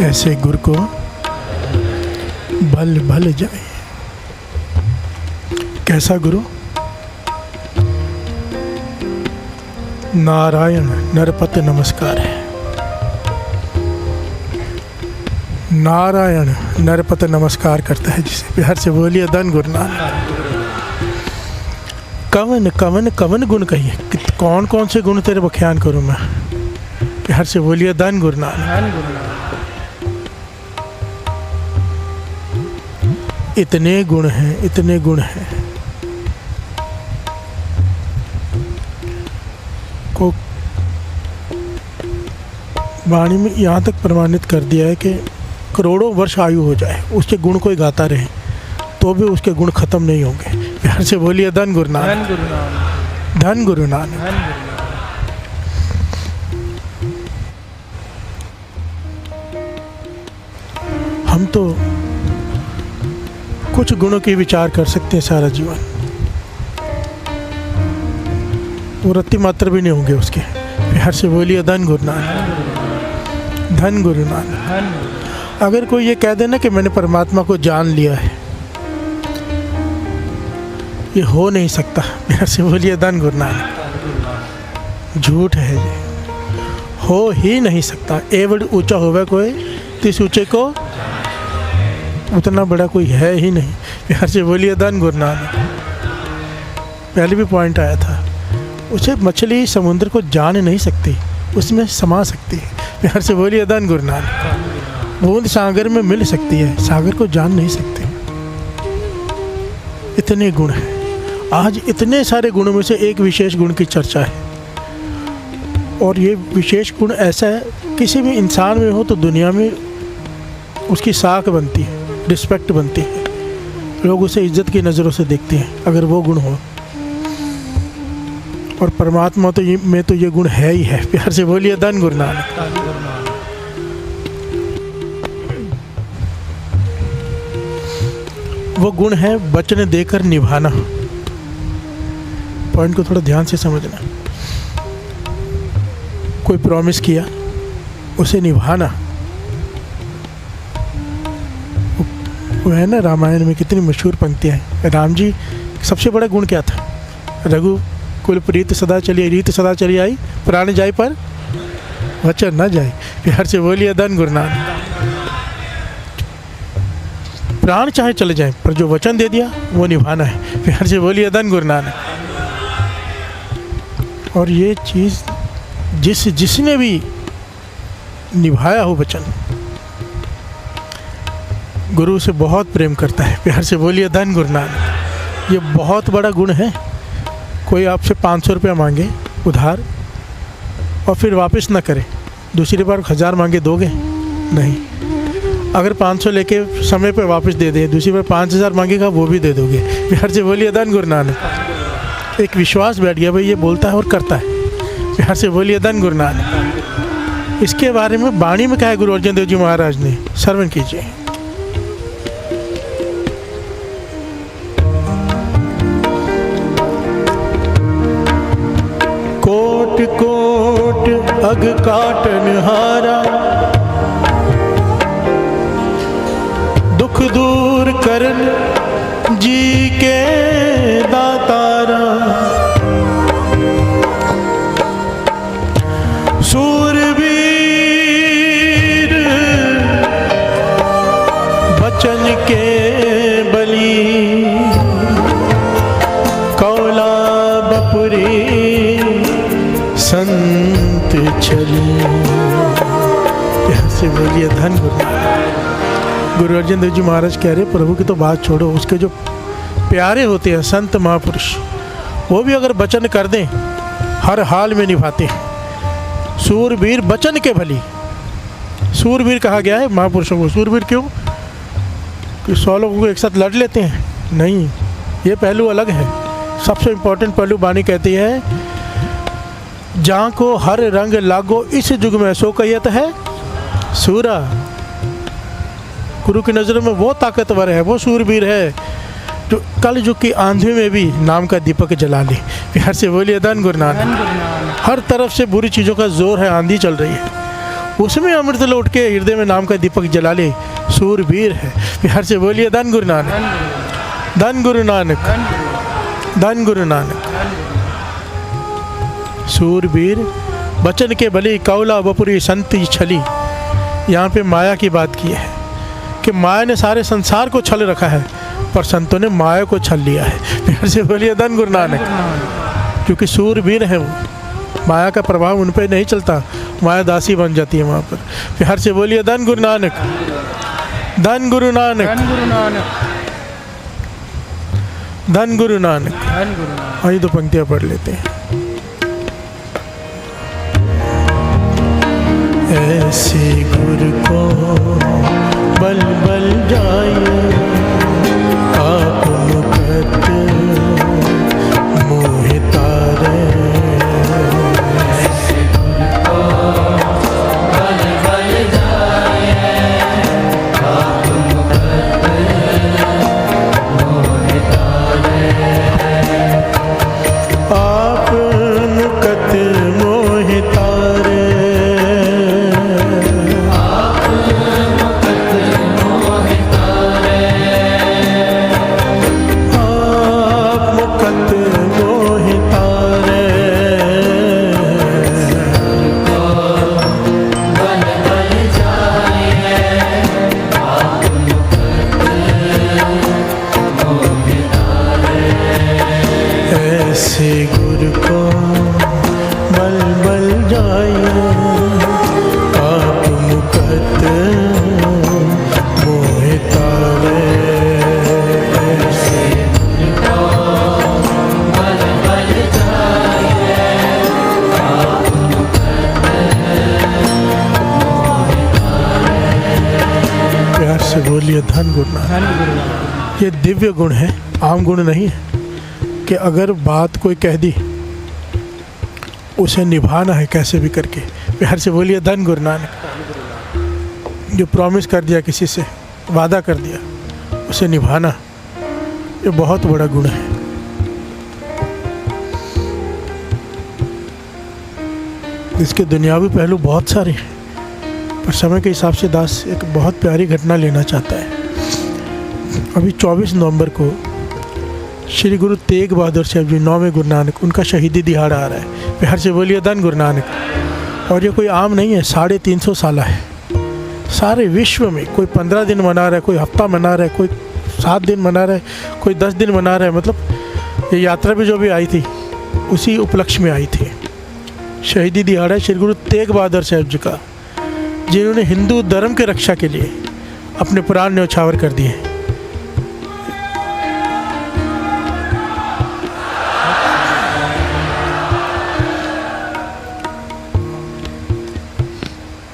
ऐसे गुरु को भल भल जाए। कैसा गुरु? नारायण नरपत नमस्कार है। नारायण नरपत नमस्कार करता है जिसे। प्यार से बोलिए धन गुरु नानक। कवन कवन कवन गुण कहिए, कौन कौन से गुण तेरे बख्यान करूं मैं। प्यार से बोलिए धन गुरु नानक। इतने गुण हैं, इतने गुण हैं को वाणी में यहाँ तक प्रमाणित कर दिया है कि करोड़ों वर्ष आयु हो जाए, उसके गुण कोई गाता रहे तो भी उसके गुण खत्म नहीं होंगे। प्यार से बोलिए धन गुरु नानक। धन गुरु नानक। हम तो कुछ गुणों की विचार कर सकते हैं सारा जीवन, वो रत्ती मात्र भी नहीं होंगे उसके। प्यार से बोलिए धन गुरु नानक। धन गुरु नानक। अगर कोई ये कह देना कि मैंने परमात्मा को जान लिया है, ये हो नहीं सकता। प्यार से बोलिए धन गुरु नानक। झूठ है ये, हो ही नहीं सकता। एवड ऊंचा होवे कोई तिस ऊंचे को, उतना बड़ा कोई है ही नहीं। प्यार से बोलिए धन गुरु नानक। पहले भी पॉइंट आया था, उसे मछली समुद्र को जान नहीं सकती, उसमें समा सकती है। प्यार से बोलिए धन गुरु नानक। बूंद सागर में मिल सकती है, सागर को जान नहीं सकती। इतने गुण हैं। आज इतने सारे गुणों में से एक विशेष गुण की चर्चा है, और ये विशेष गुण ऐसा है किसी भी इंसान में हो तो दुनिया में उसकी साख बनती है, रिस्पेक्ट बनती है, लोग उसे इज्जत की नज़रों से देखते हैं अगर वो गुण हो। और परमात्मा तो ये में तो ये गुण है ही है। प्यार से बोलिए धन गुरु नानक। वो गुण है वचन देकर निभाना। पॉइंट को थोड़ा ध्यान से समझना। कोई प्रॉमिस किया, उसे निभाना। वो है ना, रामायण में कितनी मशहूर पंक्तियाँ हैं। राम जी सबसे बड़ा गुण क्या था? रघु कुल प्रीत सदा चली, रीत सदा चली आई, प्राण जाए पर वचन न जाए। प्यार से बोलिए धन गुरु नानक। प्राण चाहे चले जाए पर जो वचन दे दिया वो निभाना है। प्यार से बोलिए धन गुरु नानक। और ये चीज़ जिसने भी निभाया हो वचन, गुरु से बहुत प्रेम करता है। प्यार से बोलिए धन गुरु नानक। ये बहुत बड़ा गुण है। कोई आपसे 500 रुपया मांगे उधार और फिर वापस ना करे, दूसरी बार 1000 मांगे, दोगे? नहीं। अगर 500 लेके समय पे वापस दे दे, दूसरी बार 5000 मांगेगा, वो भी दे दोगे। प्यार से बोलिए धन गुरु नानक। एक विश्वास बैठ गया, भाई ये बोलता है और करता है। प्यार से बोलिए धन गुरु नानक। इसके बारे में वाणी में क्या है गुरु अर्जन देव जी महाराज ने, श्रवण कीजिए। कोट कोट अग काटन हारा, दुख दूर करन जी के दातारा। सूरवीर बचन के बली, कौला बपुरी संत छली। ऐसे बोलिए धन गुरु। गुरु अर्जन देव जी महाराज कह रहे, प्रभु की तो बात छोड़ो, उसके जो प्यारे होते हैं संत महापुरुष, वो भी अगर वचन कर दें हर हाल में निभाते हैं। सूरवीर बचन के भली। सूरवीर कहा गया है महापुरुषों को। सूरवीर क्यों? कि 100 लोगों को एक साथ लड़ लेते हैं? नहीं, ये पहलू अलग है। सबसे इम्पोर्टेंट पहलू वाणी कहती है, जहाँ को हर रंग लागो इस युग में सो कहियत है सूरा। गुरु की नज़रों में वो ताकतवर है, वो सूरवीर है जो कल युग की आंधी में भी नाम का दीपक जला ले। प्यार से बोलिए धन गुरु नानक। हर तरफ से बुरी चीज़ों का जोर है, आंधी चल रही है, उसमें अमृत लौट के हृदय में नाम का दीपक जला ले, सूरवीर है। बिहार से बोलिए धन गुरु नानक, धन गुरु नानक, धन गुरु नानक। सूरवीर बचन के बली, कौला बपुरी संति छली। यहाँ पे माया की बात की है कि माया ने सारे संसार को छल रखा है, पर संतों ने माया को छल लिया है। फिर से बोलिए धन गुरु नानक, क्योंकि सूरवीर है वो, माया का प्रभाव उन पर नहीं चलता, माया दासी बन जाती है वहाँ पर। फिर से बोलिए धन गुरु नानक, धन गुरु नानक, धन गुरु नानक। आइए 2 पंक्तियाँ पढ़ लेते हैं। ऐसे गुरु को बल बल जाए, आप मुकत मोहि तारे। ऐसे गुरु को बल बल जाए, आप मुकत मोहि तारे। आप मुकत मोहि तारे, ऐसे गुरु को बल बल जाए, आप मुकत मोहि तारे। ऐसे गुरु को बल बल जाए, आप मुकत मोहि तारे। प्यार से बोलिए धन गुरु नानक। ये दिव्य गुण है, आम गुण नहीं है कि अगर बात कोई कह दी उसे निभाना है कैसे भी करके। प्यार से बोलिए धन गुरु नानक। जो प्रॉमिस कर दिया, किसी से वादा कर दिया, उसे निभाना, ये बहुत बड़ा गुण है। इसके दुनियावी पहलू बहुत सारे हैं, पर समय के हिसाब से दास एक बहुत प्यारी घटना लेना चाहता है। अभी 24 नवंबर को श्री गुरु तेग बहादुर साहब जी 9वें गुरु नानक, उनका शहीदी दिहाड़ा आ रहा है। बिहार से बोलिए धन गुरु नानक। और ये कोई आम नहीं है, 350 साल है। सारे विश्व में कोई 15 दिन मना रहा है, कोई हफ्ता मना रहा है, कोई 7 दिन मना रहा है, कोई 10 दिन मना रहा है। मतलब ये यात्रा भी जो भी आई थी उसी उपलक्ष्य में आई थी। शहीदी दिहाड़ा श्री गुरु तेग बहादुर साहब जी का, जिन्होंने हिंदू धर्म के रक्षा के लिए अपने प्राण न्यौछावर कर दिए।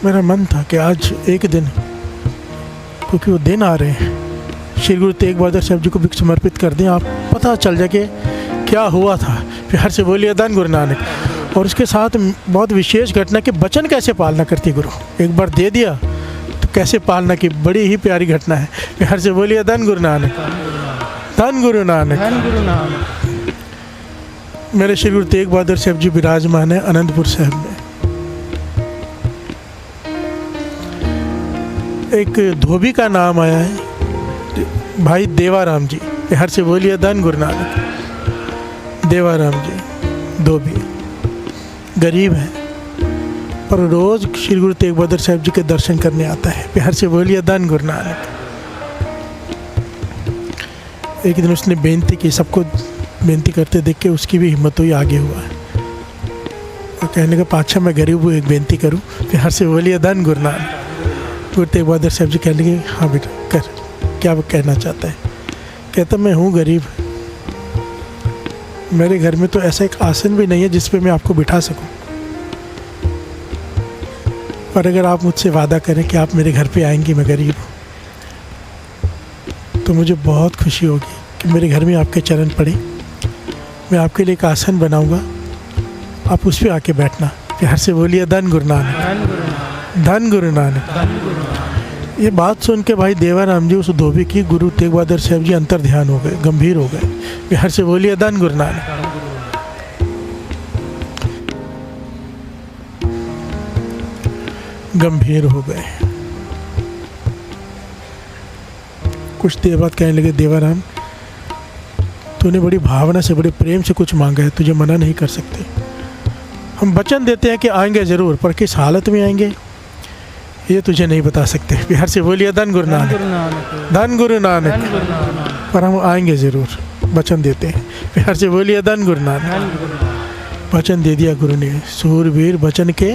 मेरा मन था कि आज एक दिन, क्योंकि वो दिन आ रहे हैं, श्री गुरु तेग बहादुर साहब जी को भी समर्पित कर दें, आप पता चल जाए कि क्या हुआ था। प्यार से बोलिए धन गुरु नानक। और उसके साथ बहुत विशेष घटना कि वचन कैसे पालना करती गुरु, एक बार दे दिया तो कैसे पालना की, बड़ी ही प्यारी घटना है। प्यार से बोलिए धन गुरु नानक, धन गुरु नानक, धन गुरु नानक। मेरे श्री गुरु तेग बहादुर साहब जी विराजमान है आनंदपुर साहब में। एक धोबी का नाम आया है, भाई देवाराम जी। बिहार से बोलिए धन गुरु नानक। देवाराम जी धोबी, गरीब है, और रोज़ श्री गुरु तेग बहादुर साहब जी के दर्शन करने आता है। बिहार से बोलिए धन गुरु नानक। एक दिन उसने बेनती की, सबको बेनती करते देख के उसकी भी हिम्मत हुई, आगे हुआ है और कहने का पाछा मैं गरीब हूँ, एक बेनती करूँ। बिहार से बोलिए धन गुरु नानक। गुरु तेग बहादुर साहब जी कहने लगे, हाँ बेटा कर, क्या वो कहना चाहता है। कहता मैं हूँ गरीब, मेरे घर में तो ऐसा एक आसन भी नहीं है जिस पे मैं आपको बिठा सकूं, पर अगर आप मुझसे वादा करें कि आप मेरे घर पे आएंगी, मैं गरीब हूँ, तो मुझे बहुत खुशी होगी कि मेरे घर में आपके चरण पड़े। मैं आपके लिए एक आसन बनाऊंगा, आप उस पर आके बैठना। प्यार से बोलिए धन गुरु नानक, धन गुरु नानक। ये बात सुन के भाई देवाराम जी उस धोबी की गुरु तेग बहादुर साहब जी अंतर ध्यान हो गए, गंभीर हो गए। बिहार से बोलिए धन गुरु नानक। गंभीर हो गए। कुछ देर बाद कहने लगे, देवाराम तूने बड़ी भावना से, बड़े प्रेम से कुछ मांगा है, तुझे मना नहीं कर सकते। हम वचन देते हैं कि आएंगे ज़रूर, पर किस हालत में आएंगे ये तुझे नहीं बता सकते। बिहार से बोलिए धन गुरु नानक, धन गुरु नानक। पर हम आएंगे ज़रूर, वचन देते हैं। बिहार से बोलिए धन गुरु नानक। वचन दे दिया गुरु ने, सूरवीर वचन के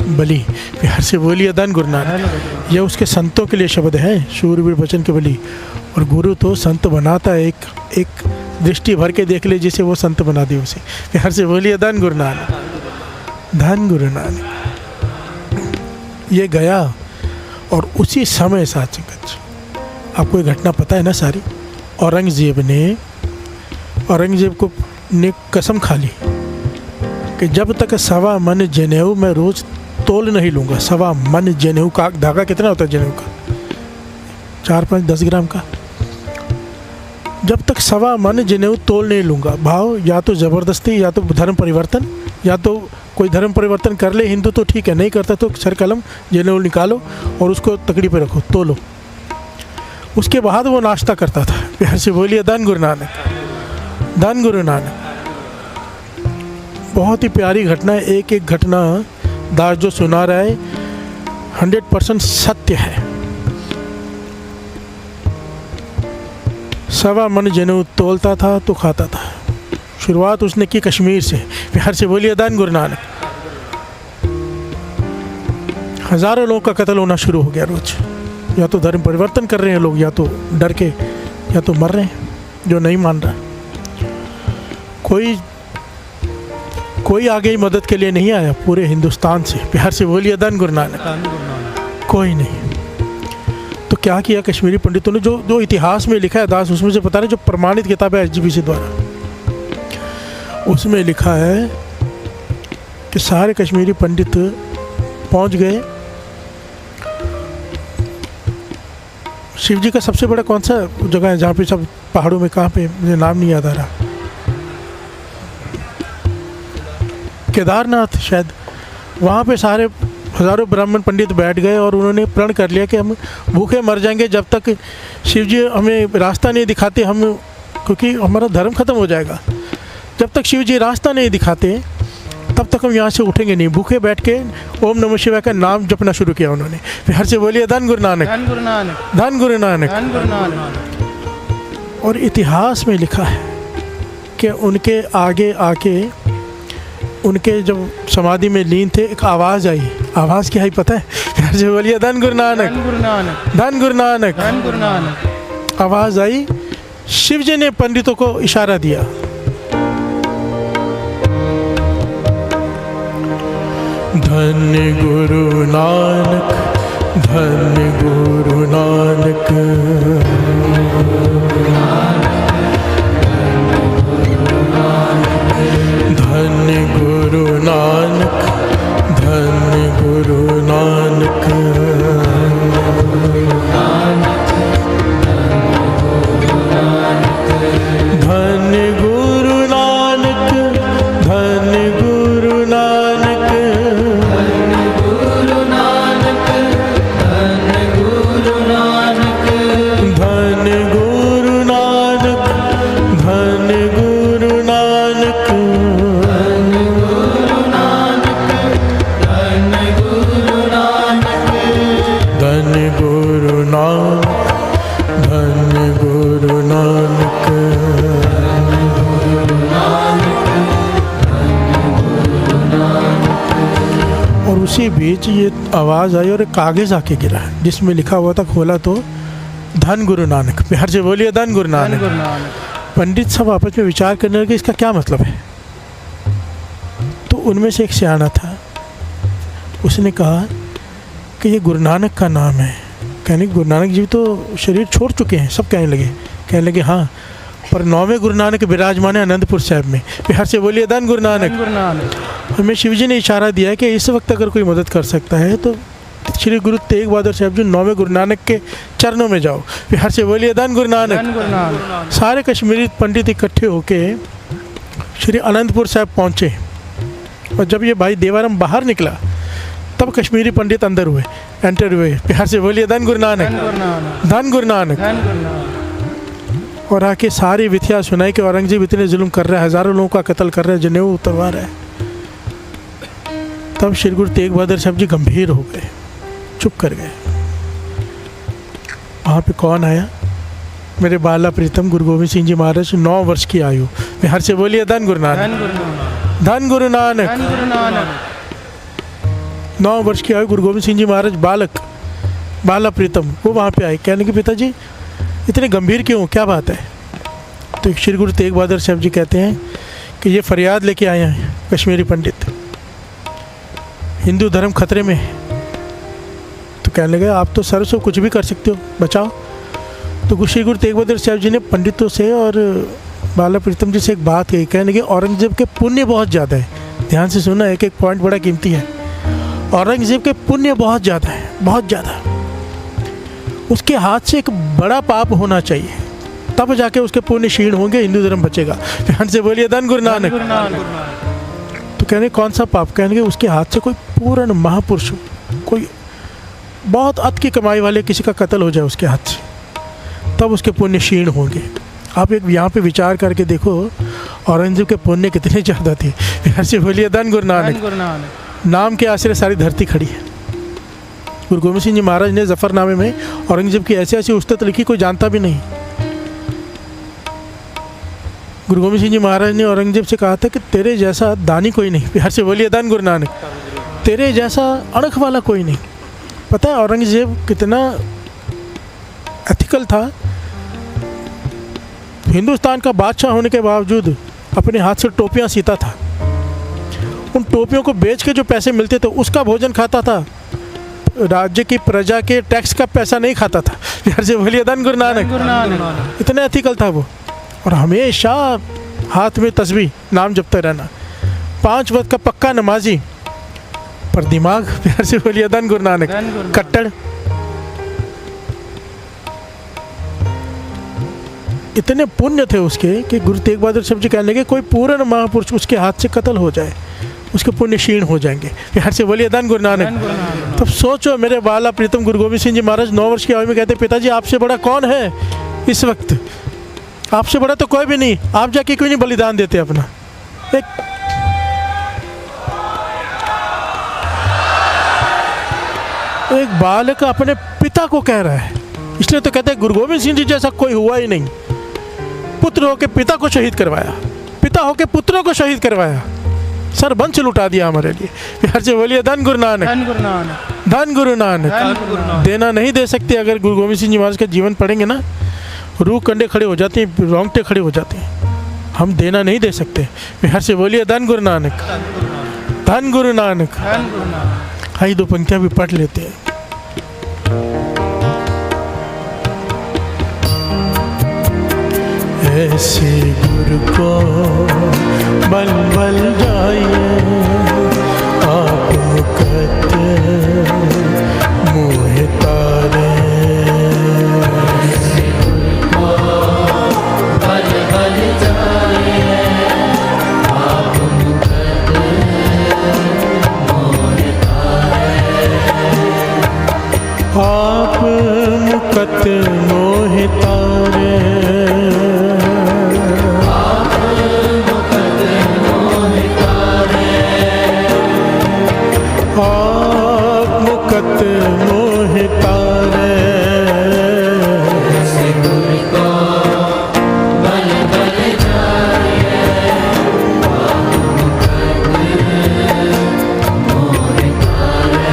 बलि। बिहार से बोलिए धन गुरु नानक। यह उसके संतों के लिए शब्द है, शूरवीर वचन के बलि। और गुरु तो संत बनाता है, एक दृष्टि भर के देख ले जिसे वो संत बना दे उसे। बिहार से बोलिए धन गुरु नानक, धन गुरु नानक। ये गया और उसी समय साथ संगत, आपको ये घटना पता है ना सारी। औरंगजेब ने कसम खा ली कि जब तक 1.25 मन जनेऊ मैं रोज़ तोल नहीं लूँगा। 1.25 मन जनेऊ का धागा कितना होता है जनेऊ का? 4-5-10 ग्राम का। जब तक 1.25 मन जनेऊ तोल नहीं लूँगा। भाव या तो ज़बरदस्ती, या तो धर्म परिवर्तन, या तो कोई धर्म परिवर्तन कर ले हिंदू तो ठीक है, नहीं करता तो सर कलम जनेऊ निकालो और उसको तकड़ी पे रखो, तोलो। उसके बाद वो नाश्ता करता था। प्यार से बोलिए धन गुरु नानक, धन गुरु नानक। बहुत ही प्यारी घटना है। एक एक घटना दास जो सुना रहा है 100% सत्य है। 1.25 मन जनेऊ तोलता था तो खाता था। शुरुआत उसने की कश्मीर से। बिहार से बोलिए धन गुरु नानक। हजारों लोगों का कत्ल होना शुरू हो गया रोज। या तो धर्म परिवर्तन कर रहे हैं लोग, या तो डर के, या तो मर रहे हैं जो नहीं मान रहा। कोई आगे ही मदद के लिए नहीं आया पूरे हिंदुस्तान से। बिहार से बोलिए धन गुरु नानक। कोई नहीं। तो क्या किया कश्मीरी पंडितों ने, जो इतिहास में लिखा है दास, उसमें से पता नहीं, जो प्रमाणित किताब है SGPC द्वारा, उसमें लिखा है कि सारे कश्मीरी पंडित पहुंच गए। शिव जी का सबसे बड़ा कौन सा जगह है जहाँ पे सब पहाड़ों में, कहाँ पे मुझे नाम नहीं याद आ रहा, केदारनाथ शायद। वहाँ पे सारे हजारों ब्राह्मण पंडित बैठ गए और उन्होंने प्रण कर लिया कि हम भूखे मर जाएंगे जब तक शिव जी हमें रास्ता नहीं दिखाते, हम, क्योंकि हमारा धर्म खत्म हो जाएगा। जब तक शिव जी रास्ता नहीं दिखाते तब तक हम यहाँ से उठेंगे नहीं। भूखे बैठ के ओम नमः शिवाय का नाम जपना शुरू किया उन्होंने। बिहार से बोलिए धन गुरु नानक, धन गुरु नानक, धन गुरु नानक, धन गुरु नानक। और इतिहास में लिखा है कि उनके आगे आके, उनके जब समाधि में लीन थे, एक आवाज़ आई। आवाज़ क्या आई पता है? बिहार से बोलिए धन गुरु नानक, धन गुरु नानक, धन गुरु नानक, धन गुरु नानक। आवाज़ आई। शिव जी ने पंडितों को इशारा दिया। धन गुरु नानक, धन गुरु नानक, धन गुरु नानक, धन गुरु नानक। धन गुरु नानक, धन गुरु नानक, उसी बीच ये आवाज़ आई और एक कागज़ आके गिरा जिसमें लिखा हुआ था, खोला तो धन गुरु नानक। बिहार से बोलिए धन गुरु नानक। पंडित सब आपस में विचार करने लगे इसका क्या मतलब है। तो उनमें से एक सियाना था, उसने कहा कि ये गुरु नानक का नाम है। कहने गुरु नानक जी तो शरीर छोड़ चुके हैं। सब कहने लगे हाँ, पर 9वें गुरु नानक विराजमान है आनंदपुर साहिब में। बिहार से बोलिए धन गुरु नानक। हमें शिव जी ने इशारा दिया है कि इस वक्त अगर कोई मदद कर सकता है तो श्री गुरु तेग बहादुर साहब जी 9वें गुरु नानक के चरणों में जाओ। बिहार से बोलिए धन गुरु नानक। सारे कश्मीरी पंडित इकट्ठे होके श्री आनंदपुर साहब पहुँचे। और जब ये भाई देवाराम बाहर निकला तब कश्मीरी पंडित अंदर हुए, एंटर हुए। प्यार से बोलिए धन गुरु नानक, धन गुरु नानक। और आके सारी विथिया सुनाई कि औरंगजेब इतने जुल्म कर रहा है, हज़ारों लोगों का कत्ल कर रहा है, जनेऊ उतरवा रहा है। तब श्री गुरु तेग बहादुर साहब जी गंभीर हो गए, चुप कर गए। वहाँ पे कौन आया? मेरे बाला प्रीतम गुरु गोविंद सिंह जी महाराज, 9 वर्ष की आयु। बिहार से बोलिए धन गुरु नानक, धन गुरु नानक। 9 वर्ष की आयु गुरु गोविंद सिंह जी महाराज, बालक बाला प्रीतम, वो वहाँ पे आए। कहने के पिताजी इतने गंभीर क्यों, क्या बात है? तो श्री गुरु तेग बहादुर साहब जी कहते हैं कि ये फरियाद लेके आए हैं कश्मीरी पंडित, हिंदू धर्म खतरे में है। तो कहने लगे आप तो सर से कुछ भी कर सकते हो, बचाओ। तो श्री गुरु तेग बहादुर साहब जी ने पंडितों से और बाला प्रीतम जी से एक बात कही। कहने लगे औरंगजेब के पुण्य बहुत ज़्यादा है। ध्यान से सुना, एक एक पॉइंट बड़ा कीमती है। औरंगजेब के पुण्य बहुत ज़्यादा है, बहुत ज़्यादा। उसके हाथ से एक बड़ा पाप होना चाहिए, तब जाके उसके पुण्य क्षीण होंगे, हिंदू धर्म बचेगा। ध्यान से बोलिए धन गुरु नानक। तो कहने कौन सा पाप? कहने उसके हाथ से कोई पूर्ण महापुरुष, कोई बहुत अत की कमाई वाले किसी का कत्ल हो जाए उसके हाथ से, तब उसके पुण्य क्षीण होंगे। आप एक यहाँ पे विचार करके देखो औरंगजेब के पुण्य कितने ज़्यादा थे। फिर से बोलिए धन गुरु नानक। नाम के आश्रय सारी धरती खड़ी है। गुरु गोविंद सिंह जी महाराज ने जफरनामे में औरंगजेब की ऐसी ऐसी उस्तत लिखी, कोई जानता भी नहीं। गुरु गोविंद सिंह जी महाराज ने औरंगजेब से कहा था कि तेरे जैसा दानी कोई नहीं। प्यार से बोलिए धन गुरु नानक। तेरे जैसा अणख वाला कोई नहीं। पता है औरंगजेब कितना एथिकल था? हिंदुस्तान का बादशाह होने के बावजूद अपने हाथ से टोपियाँ सीता था। उन टोपियों को बेच के जो पैसे मिलते थे उसका भोजन खाता था, राज्य की प्रजा के टैक्स का पैसा नहीं खाता था। प्यार से बोलिए धन गुरु नानक। इतना एथिकल था वो। और हमेशा हाथ में तस्बीह, नाम जपते रहना। 5 वक्त का पक्का नमाजी, पर दिमाग, प्यार से बोलिए धन गुरु नानक, कट्टर। इतने पुण्य थे उसके कि गुरु तेग बहादुर साहब जी कहने लगे कोई पूर्ण महापुरुष उसके हाथ से कत्ल हो जाए, उसके पुण्य क्षीण हो जाएंगे। प्यार से बोलिए धन गुरु नानक। तब सोचो मेरे बाला प्रीतम गुरु गोविंद सिंह जी महाराज 9 वर्ष की आयु में कहते पिताजी आपसे बड़ा कौन है इस वक्त? आपसे बड़ा तो कोई भी नहीं, आप जाके क्यों नहीं बलिदान देते अपना? एक बालक अपने पिता को कह रहा है, इसलिए तो कहते हैं गुरु गोविंद सिंह जी जैसा कोई हुआ ही नहीं। पुत्र होके पिता को शहीद करवाया, पिता होके पुत्रों को शहीद करवाया, सर बंच लुटा दिया हमारे लिए। प्यार से बोलिए धन गुरु नानक, धन गुरु नानक। देना नहीं दे सकते। अगर गुरु गोविंद सिंह जी महाराज का जीवन पढ़ेंगे ना, रूह कंडे खड़े हो जाते हैं, रोंगटे खड़े हो जाते हैं। हम देना नहीं दे सकते। प्यार से बोलिए धन गुरु नानक, धन गुरु नानक। आइए 2 पंक्तियां भी पढ़ लेते हैं। ऐसे गुरु को बल बल जाइए, आप मुकत मोह तारे। ऐसे गुरु को बल बल जाइए, आप मुकत मोह तारे। आप मुकत मोह तारे, मुकत मोह तारे। ऐसे गुरु को बल बल जाइए, आप मुकत मोह तारे।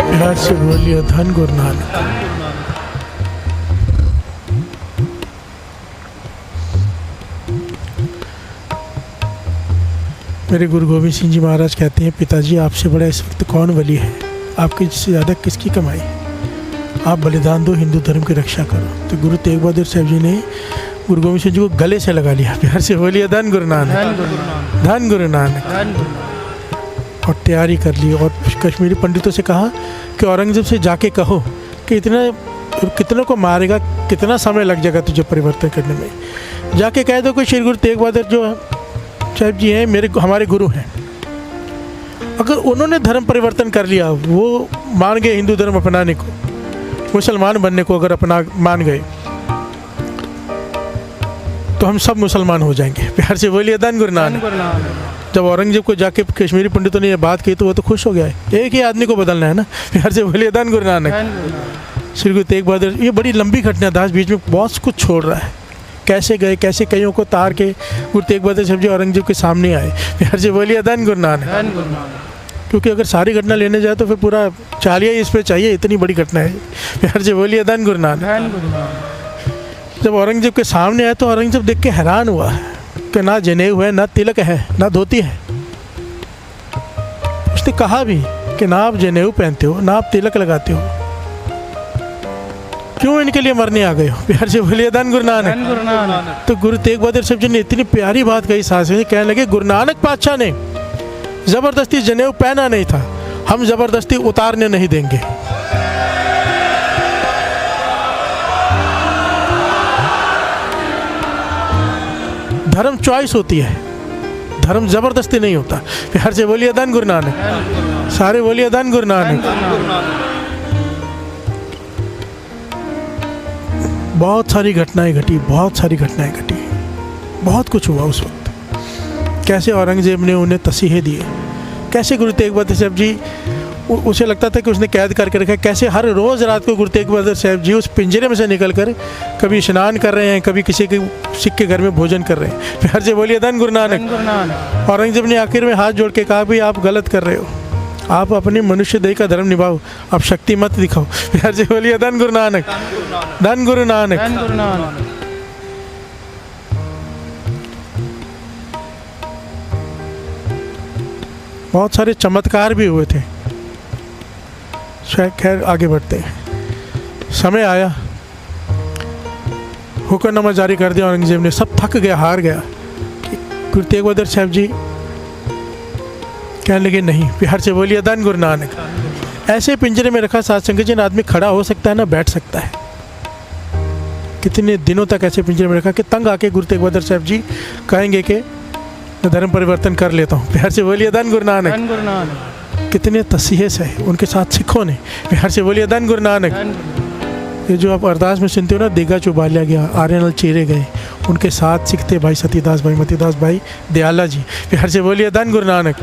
प्यार से बोलिए धन गुरु नानक। मेरे गुरु गोविंद सिंह जी महाराज कहते हैं पिताजी आपसे बड़ा इस वक्त कौन वली है? आपकी से ज़्यादा किसकी कमाई है? आप बलिदान दो, हिंदू धर्म की रक्षा करो। तो गुरु तेग बहादुर साहब जी ने गुरु गोविंद सिंह जी को गले से लगा लिया। प्यार से बोलिए धन गुरु नानक, धन गुरु नानक। और तैयारी कर ली और कश्मीरी पंडितों से कहा कि औरंगजेब से जाके कहो कि कितनों को मारेगा, कितना समय लग जाएगा तुझे परिवर्तन करने में। जाके कह दो कि श्री गुरु तेग बहादुर जो साहब जी हैं हमारे गुरु हैं, अगर उन्होंने धर्म परिवर्तन कर लिया, वो मान गए हिंदू धर्म अपनाने को, मुसलमान बनने को अगर मान गए, तो हम सब मुसलमान हो जाएंगे। प्यार से बोलिए धन गुरु नानक। जब औरंगजेब को जाके कश्मीरी पंडितों ने ये बात की तो वो तो खुश हो गया है। एक ही आदमी को बदलना है ना। प्यार से बोलिए धन गुरु नानक। श्री गुरु तेग बहादुर, ये बड़ी लंबी घटना दास, बीच में बहुत कुछ छोड़ रहा है। कैसे गए, कैसे कईयों को तार के गुरु तेग बहादुर साहब जी औरंगजेब के सामने आए। प्यार से बोलिए धन गुरु नानक। क्योंकि अगर सारी घटना लेने जाए तो फिर पूरा चालिया इस पे चाहिए, इतनी बड़ी घटना है। प्यार से बोलिए धन गुरु नानक। जब औरंगजेब के सामने आए तो औरंगजेब देख के हैरान हुआ कि ना जनेऊ है, ना तिलक है, ना धोती है। उसने कहा भी कि ना आप जनेऊ पहनते हो, ना आप तिलक लगाते हो, क्यों इनके लिए मरने आ गए हो। प्यार से बोलिए धन गुरु नानक। तो गुरु तेग बहादुर साहब जी ने इतनी प्यारी बात कही, सास में कहने लगे, गुरु नानक पातशाह ने जबरदस्ती जनेऊ पहना नहीं था, हम जबरदस्ती उतारने नहीं देंगे। धर्म चॉइस होती है, धर्म जबरदस्ती नहीं होता। प्यार से बोलिए धन गुरु नानक। सारे बोलिए धन गुरु नानक। बहुत सारी घटनाएं घटी, बहुत सारी घटनाएं घटी, बहुत कुछ हुआ उस वक्त। कैसे औरंगजेब ने उन्हें तसीहे दिए, कैसे गुरु तेग बहादुर साहब जी, उसे लगता था कि उसने कैद करके रखा है। कैसे हर रोज़ रात को गुरु तेग बहादुर साहब जी उस पिंजरे में से निकल कर कभी स्नान कर रहे हैं, कभी किसी के सिख के घर में भोजन कर रहे हैं। प्यार से बोलिए धन गुरु नानक। औरंगजेब ने आखिर में हाथ जोड़ के कहा, भाई आप गलत कर रहे हो, आप अपने मनुष्य देह का धर्म निभाओ, आप शक्ति मत दिखाओ। प्यार से बोलिए धन गुरु नानक। धन गुरु नानक। बहुत सारे चमत्कार भी हुए थे। खैर आगे बढ़ते हैं। समय आया, हुक्मनामा जारी कर दिया औरंगजेब ने। सब थक गया, हार गया। गुरु तेग बहादुर साहब जी कहने लगे, नहीं। प्यार से बोलिए धन गुरु नानक। ऐसे पिंजरे में रखा साध संगत जी, ना आदमी खड़ा हो सकता है ना बैठ सकता है। कितने दिनों तक ऐसे पिंजरे में रखा कि तंग आके गुरु तेग बहादुर साहब जी कहेंगे कि मैं धर्म परिवर्तन कर लेता हूँ। प्यार से बोलिए धन गुरु नानक। कितने तसीहे से उनके साथ सिखों ने। प्यार से बोलिए धन गुरु नानक। ये जो आप अरदास में सुनते हो ना, देगा चुबालिया गया, आर्यनल चीरे गए, उनके साथ सीखते भाई सतीदास भाई, मतीदास भाई, दयाला जी। प्यार से बोलिए धन गुरु नानक।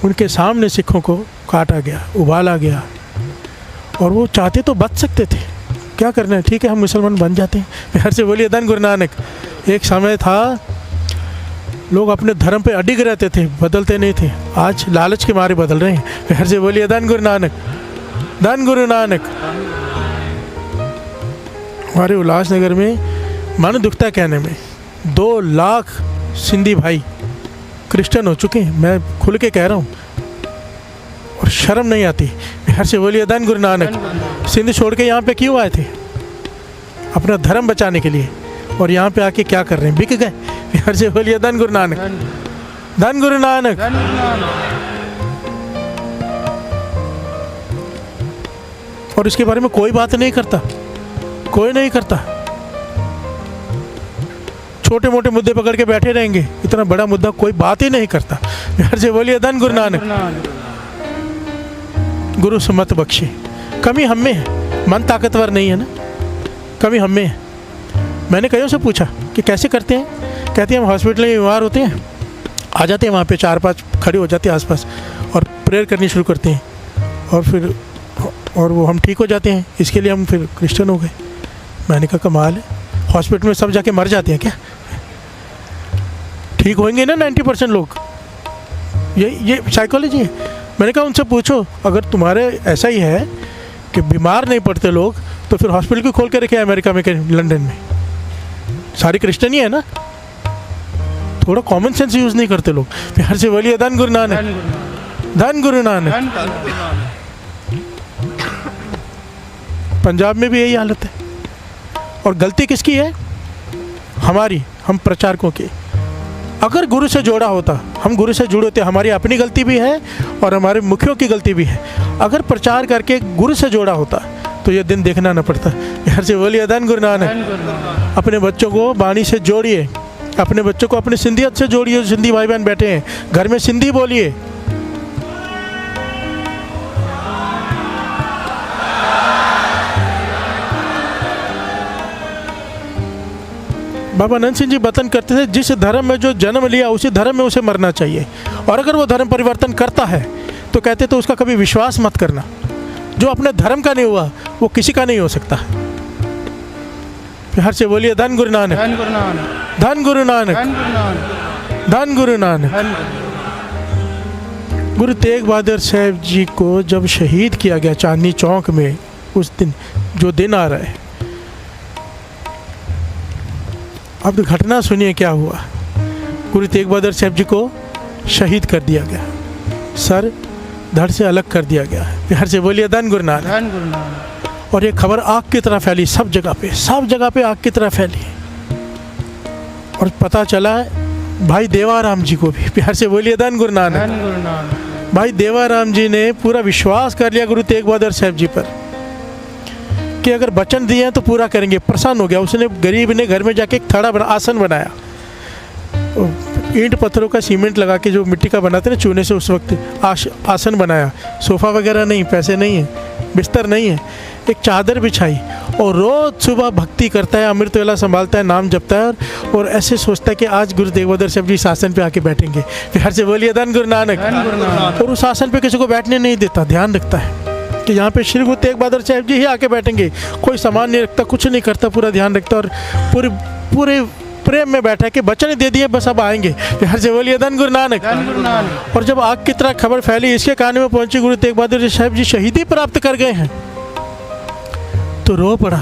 उनके सामने सिखों को काटा गया, उबाला गया, और वो चाहते तो बच सकते थे, क्या करना है, ठीक है हम मुसलमान बन जाते हैं। प्यार से बोलिए धन गुरु नानक। एक समय था लोग अपने धर्म पे अडिग रहते थे, बदलते नहीं थे। आज लालच के मारे बदल रहे हैं। प्यार से बोलिए धन गुरु नानक। धन गुरु नानक। हमारे उल्लासनगर में मन दुखता कहने में 2 लाख सिंधी भाई क्रिश्चियन हो चुके हैं। मैं खुल के कह रहा हूँ और शर्म नहीं आती। प्यार से बोलिए धन गुरु नानक। सिंध छोड़ के यहाँ पे क्यों आए थे? अपना धर्म बचाने के लिए। और यहाँ पे आके क्या कर रहे हैं? बिक गए। प्यार से बोलिए धन गुरु नानक। धन गुरु नानक। और इसके बारे में कोई बात नहीं करता, कोई नहीं करता। छोटे मोटे मुद्दे पकड़ के बैठे रहेंगे, इतना बड़ा मुद्दा कोई बात ही नहीं करता। प्यार से बोलिए धन गुरु नानक। गुरु सुमत बख्शे। कमी हम में है, मन ताकतवर नहीं है ना, कमी हम में है। मैंने कईयों से पूछा कि कैसे करते हैं, कहते हैं हम हॉस्पिटल में बीमार होते हैं, आ जाते हैं वहाँ पे 4-5 खड़े हो जाते हैं आसपास और प्रेयर करनी शुरू करते हैं, और वो हम ठीक हो जाते हैं। इसके लिए हम फिर क्रिश्चियन हो गए। मैंने कहा कमाल है, हॉस्पिटल में सब जाके मर जाते हैं क्या? ठीक होंगे ना 90% लोग। ये साइकोलॉजी है। मैंने कहा उनसे पूछो, अगर तुम्हारे ऐसा ही है कि बीमार नहीं पड़ते लोग, तो फिर हॉस्पिटल क्यों खोल के रखे अमेरिका में, लंदन में? सारी क्रिश्चियन ही है ना। थोड़ा कॉमन सेंस यूज़ नहीं करते लोग। प्यार से बोलिए धन गुरु नानक। धन गुरु नानक। पंजाब में भी यही हालत है। और गलती किसकी है? हमारी, हम प्रचारकों की। अगर गुरु से जोड़ा होता, हम गुरु से जुड़े होते, हमारी अपनी गलती भी है और हमारे मुखियों की गलती भी है। अगर प्रचार करके गुरु से जोड़ा होता तो ये दिन देखना न पड़ता। यार से बोलिए धन गुरु नानक। अपने बच्चों को वाणी से जोड़िए, अपने बच्चों को अपनी सिंधियत से जोड़िए। जो सिंधी भाई बहन बैठे हैं, घर में सिंधी बोलिए। बाबा नंद सिंह जी वतन करते थे, जिस धर्म में जो जन्म लिया उसी धर्म में उसे मरना चाहिए, और अगर वो धर्म परिवर्तन करता है तो कहते तो उसका कभी विश्वास मत करना। जो अपने धर्म का नहीं हुआ वो किसी का नहीं हो सकता। प्यार से बोलिए धन गुरु नानक, धन गुरु नानक, धन गुरु नानक, धन गुरु नानक, धन गुरु नानक। धन गुरु तेग बहादुर साहब जी को जब शहीद किया गया चांदनी चौक में, उस दिन जो दिन आ रहा है, अब घटना सुनिए क्या हुआ। गुरु तेग बहादुर साहब जी को शहीद कर दिया गया, सर धड़ से अलग कर दिया गया। प्यार से बोलिए धन गुरु नानक, धन गुरु नानक। और ये खबर आग की तरह फैली, सब जगह पे आग की तरह फैली। और पता चला भाई देवाराम जी को भी। प्यार से बोलिए धन गुरु नानक, धन गुरु नानक। भाई देवाराम जी ने पूरा विश्वास कर लिया गुरु तेग बहादुर साहब जी पर कि अगर वचन दिए हैं तो पूरा करेंगे। प्रसन्न हो गया। उसने गरीब ने घर में जाके एक थड़ा बना, आसन बनाया, ईंट पत्थरों का सीमेंट लगा के, जो मिट्टी का बनाते ना चूने से, उस वक्त आसन बनाया। सोफ़ा वगैरह नहीं, पैसे नहीं है, बिस्तर नहीं है, एक चादर बिछाई, और रोज़ सुबह भक्ति करता है, अमृत वेला संभालता है, नाम जपता है, और ऐसे सोचता है कि आज गुरु तेग बहादुर साहब जी इस आसन पे आके बैठेंगे। प्यार से बोलिए धन गुरु नानक। धन गुरु नानक। और उस आसन पे किसी को बैठने नहीं देता, ध्यान रखता है कि यहाँ पे श्री गुरु तेग बहादुर साहब जी ही आके बैठेंगे। कोई सामान नहीं रखता, कुछ नहीं करता, पूरा ध्यान रखता, और पूरे प्रेम में बैठा कि वचन दे दिए, बस अब आएंगे। प्यार से बोलिए धन गुरु नानक। धन गुरु नानक। और जब आग की तरह खबर फैली, इसके कान में पहुंची गुरु तेग बहादुर साहब जी शहीदी प्राप्त कर गए हैं, तो रो पड़ा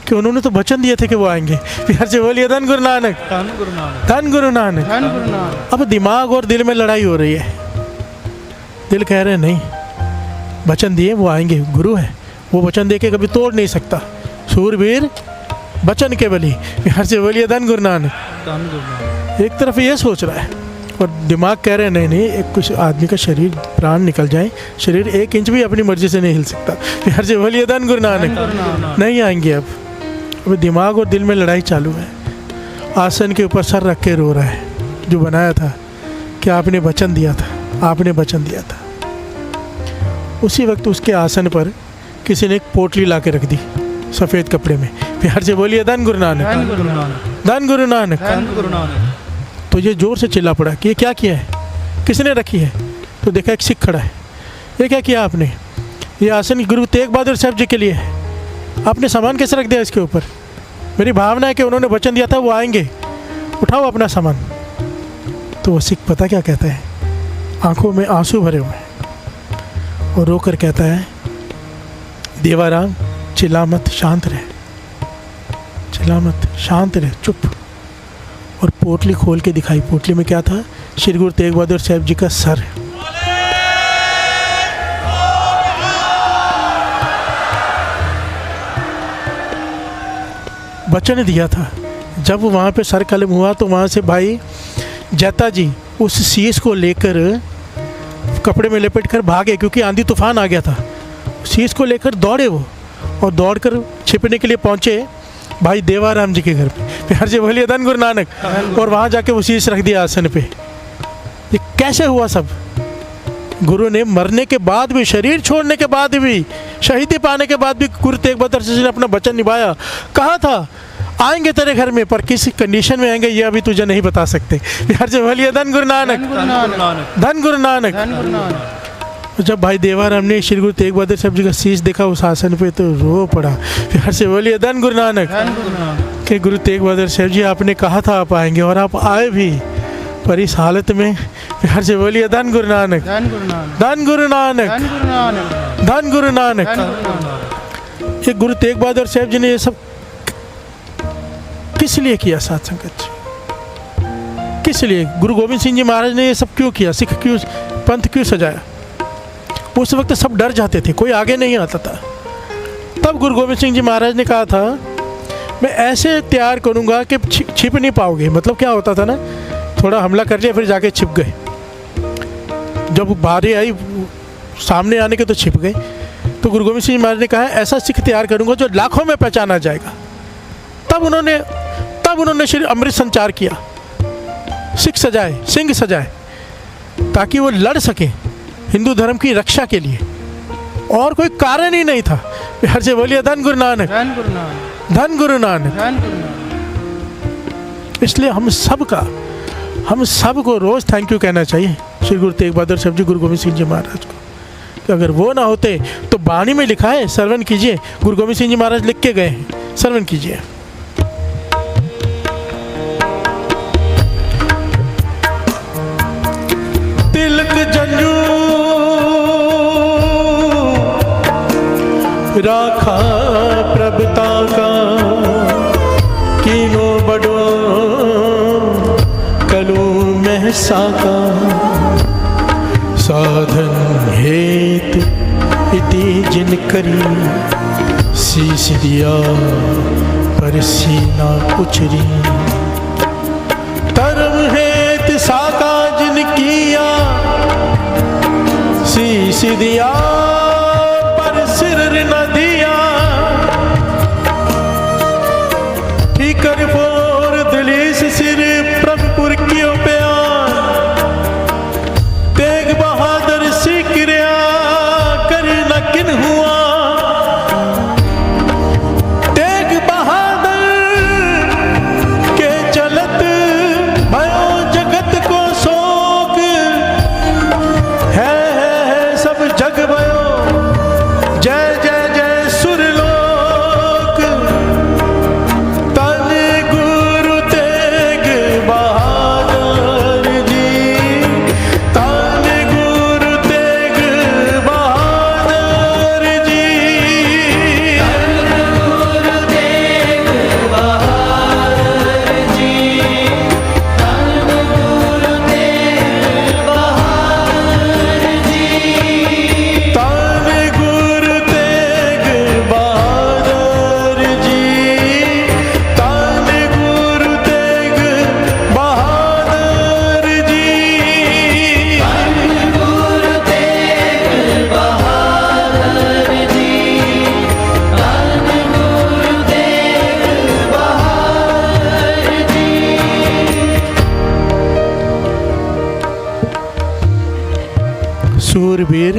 कि उन्होंने तो वचन दिए थे कि वो आएंगे। प्यार से बोलिए धन गुरु नानक, धन गुरु नानक। धन गुरु नानक। धन गुरु नानक। अब दिमाग और दिल में लड़ाई हो रही है। दिल कह रहे नहीं, वचन दिए वो आएंगे, गुरु है, वो वचन दे के कभी तोड़ नहीं सकता। सूरवीर वचन के बली। प्यार से बोलिए धन गुरु नानक। धन गुरु नानक। एक तरफ ये सोच रहा है और दिमाग कह रहे हैं नहीं, एक कुछ आदमी का शरीर, प्राण निकल जाए, शरीर 1 इंच भी अपनी मर्जी से नहीं हिल सकता। प्यार से बोलिए धन गुरु नानक। नहीं आएंगे अब दिमाग और दिल में लड़ाई चालू है। आसन के ऊपर सर रख के रो रहा है, जो बनाया था कि आपने वचन दिया था, आपने वचन दिया था। उसी वक्त उसके आसन पर किसी ने एक पोटली ला के रख दी सफ़ेद कपड़े में। प्यार से बोलिए धन गुरु नानक। धन गुरु नानक। धन गुरु नानक। धन गुरु नानक। तो ये जोर से चिल्ला पड़ा कि ये क्या किया है, किसने रखी है? तो देखा एक सिख खड़ा है। ये क्या किया आपने? ये आसन गुरु तेग बहादुर साहब जी के लिए है, आपने सामान कैसे रख दिया इसके ऊपर? मेरी भावना है कि उन्होंने वचन दिया था वो आएंगे, उठाओ अपना सामान। तो वो सिख पता क्या कहता है, आंखों में आंसू भरे हुए हैं, और रो कर कहता है, देवाराम चिल्ला मत, शांत रहे, चिल्ला मत, शांत रहे, चुप। और पोटली खोल के दिखाई। पोटली में क्या था? श्री गुरु तेग बहादुर साहब जी का सर। वचन दिया था। जब वहाँ पे सर कलम हुआ तो वहाँ से भाई जैता जी उस शीश को लेकर कपड़े में लपेट कर भागे, क्योंकि आंधी तूफान आ गया था। शीश को लेकर दौड़े वो, और दौड़कर छिपने के लिए पहुँचे भाई देवाराम जी के घर पे। प्यार से बोलिए धन गुरु नानक। और वहाँ जाके वो शीश रख दिया आसन पे। ये कैसे हुआ सब? गुरु ने मरने के बाद भी, शरीर छोड़ने के बाद भी, शहीदी पाने के बाद भी गुरु तेग बहादुर जी ने अपना वचन निभाया। कहा था आएंगे तेरे घर में, पर किस कंडीशन में आएंगे ये अभी तुझे नहीं बता सकते। प्यार से बोलिए धन गुरु नानक। धन गुरु नानक। धन गुरु नानक। धन गुरु नानक। जब भाई देवाराम ने श्री गुरु तेग बहादुर साहब जी का शीश देखा उस आसन पे, तो रो पड़ा। प्यार से बोलिए धन गुरु नानक। धन गुरु नानक। कि गुरु तेग बहादुर साहब जी आपने कहा था आप आएंगे, और आप आए भी, पर इस हालत में। प्यार से बोलिए धन गुरु नानक। धन गुरु नानक। धन गुरु नानक। धन गुरु नानक। धन गुरु नानक। धन गुरु नानक। ये गुरु तेग बहादुर साहब जी ने ये सब किस लिए किया? साथ संगत जी, किस लिए? गुरु गोविंद सिंह जी महाराज ने ये सब क्यों किया? सिख क्यों, पंथ क्यों सजाया? उस वक्त सब डर जाते थे, कोई आगे नहीं आता था। तब गुरु गोविंद सिंह जी महाराज ने कहा था, मैं ऐसे तैयार करूंगा कि छिप नहीं पाओगे। मतलब क्या होता था ना, थोड़ा हमला कर लिया फिर जाके छिप गए, जब बारी आई सामने आने के तो छिप गए। तो गुरु गोविंद सिंह जी महाराज ने कहा, ऐसा सिख तैयार करूंगा जो लाखों में पहचाना जाएगा। तब तब उन्होंने श्री अमृत संचार किया, सिंह सजाए ताकि वो लड़ सके हिंदू धर्म की रक्षा के लिए, और कोई कारण ही नहीं था। हर से बोलिए धन गुरु नानक, धन गुरु नानक, धन गुरु नानक। धन गुरु नानक। इसलिए हम सबको रोज थैंक यू कहना चाहिए श्री गुरु तेग बहादुर साहब जी, गुरु गोविंद सिंह जी महाराज को। कि अगर वो ना होते तो बाणी में लिखा है, श्रवण कीजिए, गुरु गोविंद सिंह जी महाराज लिख के गए हैं, श्रवण कीजिए। तिलक जंजू राखा प्रभुता का, कीनो बड़ो कलू महसा का, साधन हेत इति जिन करी, शीश दिया पर सीना कुचरी, धर्म हेत साका जिन किया, शीश दिया पर सिर न दिया, ठीकर फोर दलीस सिर प्रभुपुर कियो प्यार, तेग बहादुर सी क्रिया कर न किन हुआ, तेग बहादुर के चलत भयो जगत को शोक, है सब जग भयो, जय जय जय सुरलोक, तन गुरु तेग बहादुर जी, तन गुरु तेग बहादुर जी, गुरु तेग बहादुर जी, धन गुरु तेग बहादुर जी, तन गुरु तेग बहादुर जी, तन गुरु तेग बहादुर जी। गुरु तेग बहादुर जी, धन गुरु तेग बहादुर जी। सूरवीर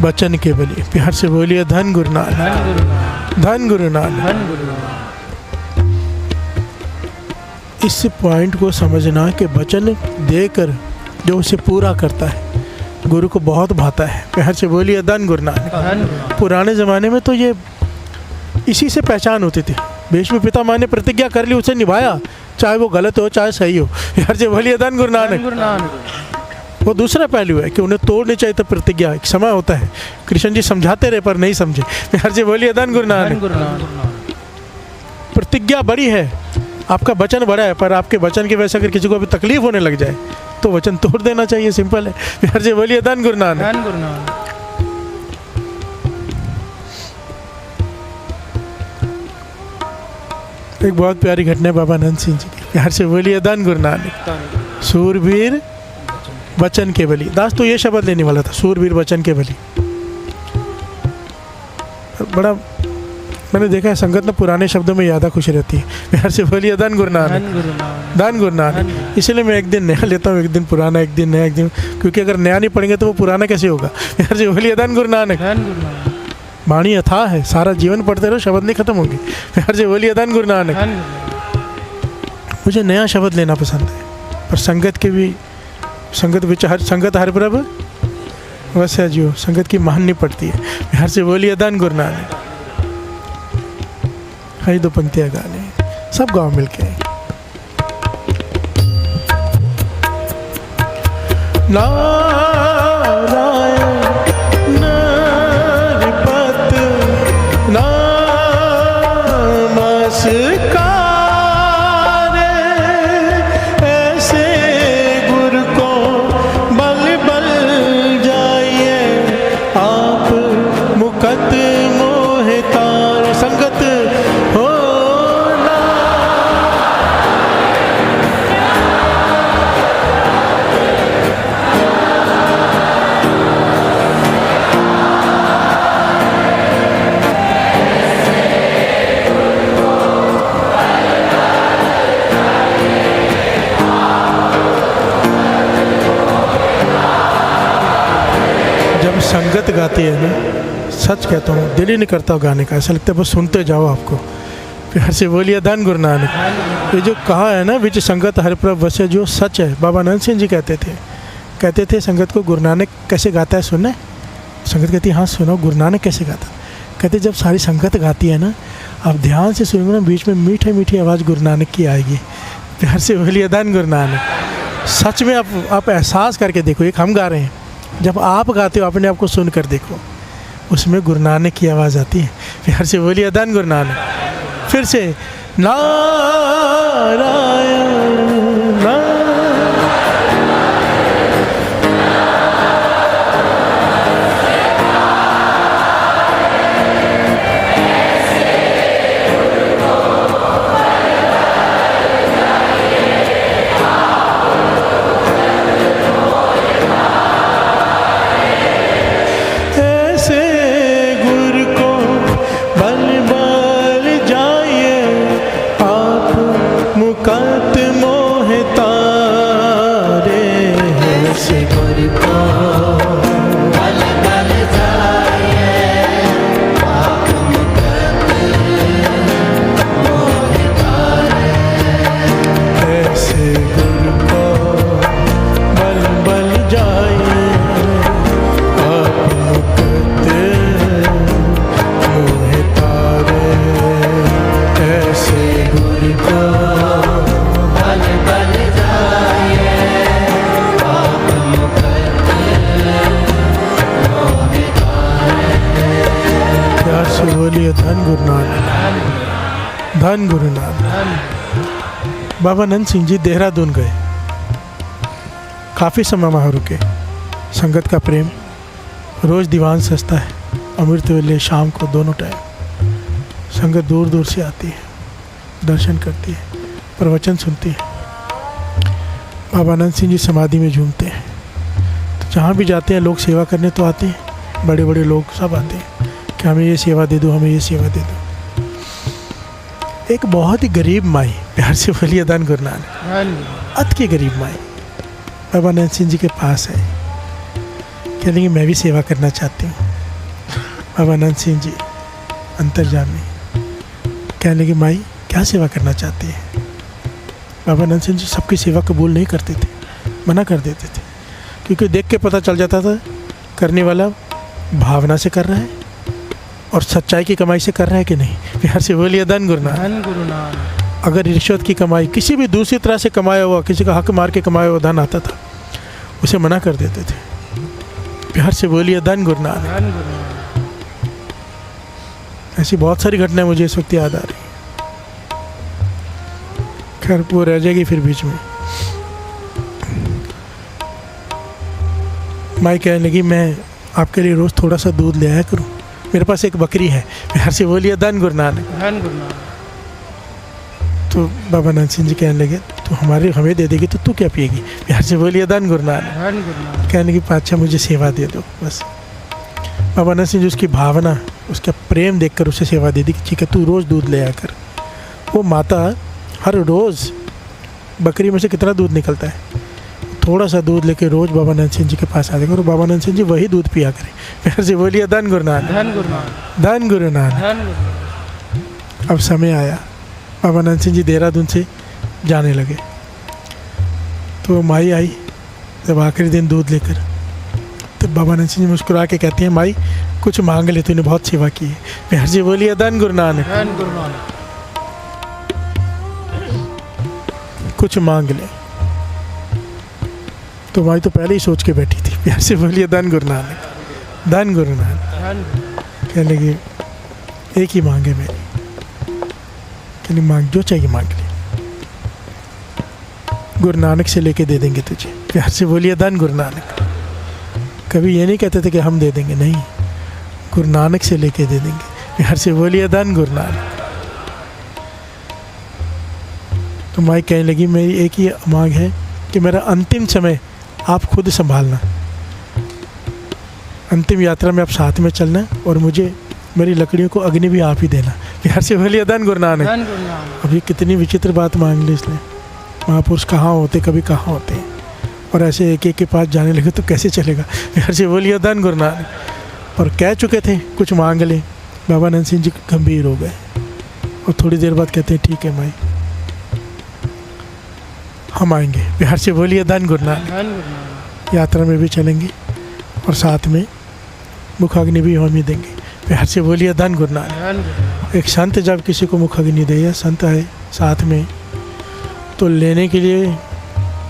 बचन के बली, प्यार से बोलिए धन गुरु नानक, धन गुरु नानक, धन गुरु नानक। धन गुरु नानक। इस पॉइंट को समझना कि वचन देकर जो उसे पूरा करता है गुरु को बहुत भाता है। प्यार से बोलिए धन गुरु नानक। धन गुरु नानक। पुराने ज़माने में तो ये इसी से पहचान होती थी। भीष्म पितामह ने प्रतिज्ञा कर ली, उसे निभाया, चाहे वो गलत हो चाहे सही हो। प्यार से बोलिए धन गुरु धन नानक। गुरु नानक। वो दूसरा पहलू है कि उन्हें तोड़नी चाहिए तो प्रतिज्ञा, एक समय होता है। कृष्ण जी समझाते रहे पर नहीं समझे। प्यार से बोलिए धन गुरु धन नानक। गुरु नानक। प्रतिज्ञा बड़ी है, आपका वचन बड़ा है, पर आपके वचन की वजह से अगर किसी को अभी तकलीफ होने लग जाए तो वचन तोड़ देना चाहिए, सिंपल है। प्यार से बोलिए धन गुरु नानक। धन गुरु नानक। एक बहुत प्यारी घटना है बाबा नंद सिंह जी की। प्यार से बोलिए धन गुरु नानक। सूरवीर वचन के बली। दास तो ये शब्द लेने वाला था, सूरवीर वचन के बली। बड़ा मैंने देखा है संगत में पुराने शब्दों में ज़्यादा खुशी रहती है। प्यार से बोलिए धन गुरु नानक। धन गुरु नानक। धन गुरु नानक। इसलिए मैं एक दिन नया लेता हूँ, एक दिन पुराना, एक दिन नया, एक दिन, क्योंकि अगर नया नहीं पढ़ेंगे तो वो पुराना कैसे होगा। प्यार से बोलिए धन गुरु नानक। धन गुरु नानक। वाणी अथाह है, सारा जीवन पढ़ते रहो, शब्द नहीं खत्म होंगे। प्यार से बोलिए धन गुरु नानक। धन गुरु नानक। मुझे नया शब्द लेना पसंद है, पर संगत के भी, संगत विचार, संगत हर प्रभ वैसे जियो, संगत की मान नहीं पड़ती है। प्यार से बोलिए धन गुरु नानक। कई दो पंक्तियाँ गाने, सब गाँव मिलके। नारायण नरपत नमस्कार, ऐसे गुरु को बल बल जाइए आप, मुकत मोहितार संगत हो ना। गाती है ना, सच कहता हूँ दिल ही नहीं करता गाने का, ऐसा लगता है बस सुनते जाओ आपको। प्यार से बोलिए धन गुरु नानक। ये जो कहा है ना विच संगत हर प्रभ वसे, जो सच है। बाबा नंद सिंह जी कहते थे संगत को गुरु नानक कैसे गाता है सुनना है? संगत कहती है हाँ सुनो गुरु नानक कैसे गाता। कहते जब सारी संगत गाती है ना, आप ध्यान से सुनेंगे ना, बीच में मीठी मीठी आवाज़ गुरु नानक की आएगी। प्यार से बोलिए धन गुरु नानक। सच में आप एहसास करके देखो, एक हम गा रहे हैं, जब आप गाते हो अपने आप को सुन कर देखो, उसमें गुरु नानक की आवाज़ आती है। प्यार से बोलिए धन गुरु नानक। फिर से नारायण नारायण। धन गुरु नानक, धन गुरु नानक। बाबा नंद सिंह जी देहरादून गए, काफ़ी समय वहाँ रुके। संगत का प्रेम, रोज़ दीवान सजता है, अमृत वेले शाम को दोनों टाइम संगत दूर दूर से आती है, दर्शन करती है, प्रवचन सुनती है। बाबा नंद सिंह जी समाधि में झूमते हैं, तो जहाँ भी जाते हैं लोग सेवा करने तो आते हैं, बड़े बड़े लोग सब आते हैं कि हमें ये सेवा दे दो, हमें ये सेवा दे दो। एक बहुत ही गरीब माई, प्यार से बोलिए धन गुरु नानक, अत की गरीब माई बाबा नंद सिंह जी के पास है, कह लेंगे मैं भी सेवा करना चाहती हूँ। बाबा नंद सिंह जी अंतर्जामी कह लेंगे माई क्या सेवा करना चाहती है। बाबा नंद सिंह जी सबकी सेवा कबूल नहीं करते थे, मना कर देते थे, क्योंकि देख के पता चल जाता था करने वाला भावना से कर रहा है और सच्चाई की कमाई से कर रहा है कि नहीं। प्यार से बोलिए धन गुरु नानक। अगर रिश्वत की कमाई, किसी भी दूसरी तरह से कमाया हुआ, किसी का हक मार के कमाया हुआ धन आता था, उसे मना कर देते थे। प्यार से बोलिए धन गुरु नानक। ऐसी बहुत सारी घटनाएं मुझे इस वक्त याद आ रही। खैर वो रह जाएगी फिर बीच में। माई कहने लगी मैं आपके लिए रोज़ थोड़ा सा दूध ले आया करूँ, मेरे पास एक बकरी है। प्यार से बोलिए धन गुरु नानक। तो बाबा नंद सिंह जी कहने लगे तो हमें दे देगी तो तू क्या पिएगी। प्यार से बोलिए धन गुरु नानक। कहने लगी अच्छा मुझे सेवा दे दो बस। बाबा नंद सिंह जी उसकी भावना, उसका प्रेम देखकर उसे सेवा दे दी कि ठीक है तू रोज़ दूध ले आकर। वो माता हर रोज़ बकरी में से कितना दूध निकलता है, थोड़ा सा दूध लेके रोज़ बाबा नंद सिंह जी के पास आ जाएगा और बाबा नंद सिंह जी वही दूध पिया करें। प्यार से बोलिए धन गुरु नानक। धन गुरु नानक। अब समय आया, बाबा नंद सिंह जी देहरादून से जाने लगे, तो माई आई जब आखिरी दिन दूध लेकर, तो बाबा नंद सिंह जी मुस्कुरा के कहती हैं माई कुछ मांग ले, तूने बहुत सेवा की है। प्यार से बोलिए धन गुरु नानक। कुछ मांग ले। तो माई तो पहले ही सोच के बैठी थी। प्यार से बोलिए धन गुरु नानक। धन गुरु नानक। कह लगी एक ही मांग है मेरी, कहने मांग जो चाहिए मांग ले, गुरु नानक से लेके दे देंगे तुझे। प्यार से बोलिए धन गुरु नानक। कभी ये नहीं कहते थे कि हम दे देंगे, नहीं, गुरु नानक से लेके दे देंगे। प्यार से बोलिए धन गुरु नानक। तो माई कहने लगी मेरी एक ही मांग है कि मेरा अंतिम समय आप खुद संभालना, अंतिम यात्रा में आप साथ में चलना और मुझे मेरी लकड़ियों को अग्नि भी आप ही देना। प्यार से बोलिए धन गुरु नानक। अभी कितनी विचित्र बात मांग ली इसने। महापुरुष कहाँ होते, कभी कहाँ होते हैं, और ऐसे एक एक के पास जाने लगे तो कैसे चलेगा। प्यार से बोलिए धन गुरु नानक। और कह चुके थे कुछ मांग ले। बाबा नंद सिंह जी गंभीर हो गए और थोड़ी देर बाद कहते हैं ठीक है माई, हम आएंगे। बिहार से बोलिए धन गुरु नानक। धन गुरु नानक। यात्रा में भी चलेंगे और साथ में मुखाग्नि भी हम ही देंगे। बिहार से बोलिए धन गुरु नानक। धन गुरु नानक। एक संत जब किसी को मुखाग्नि दे या संत आए साथ में, तो लेने के लिए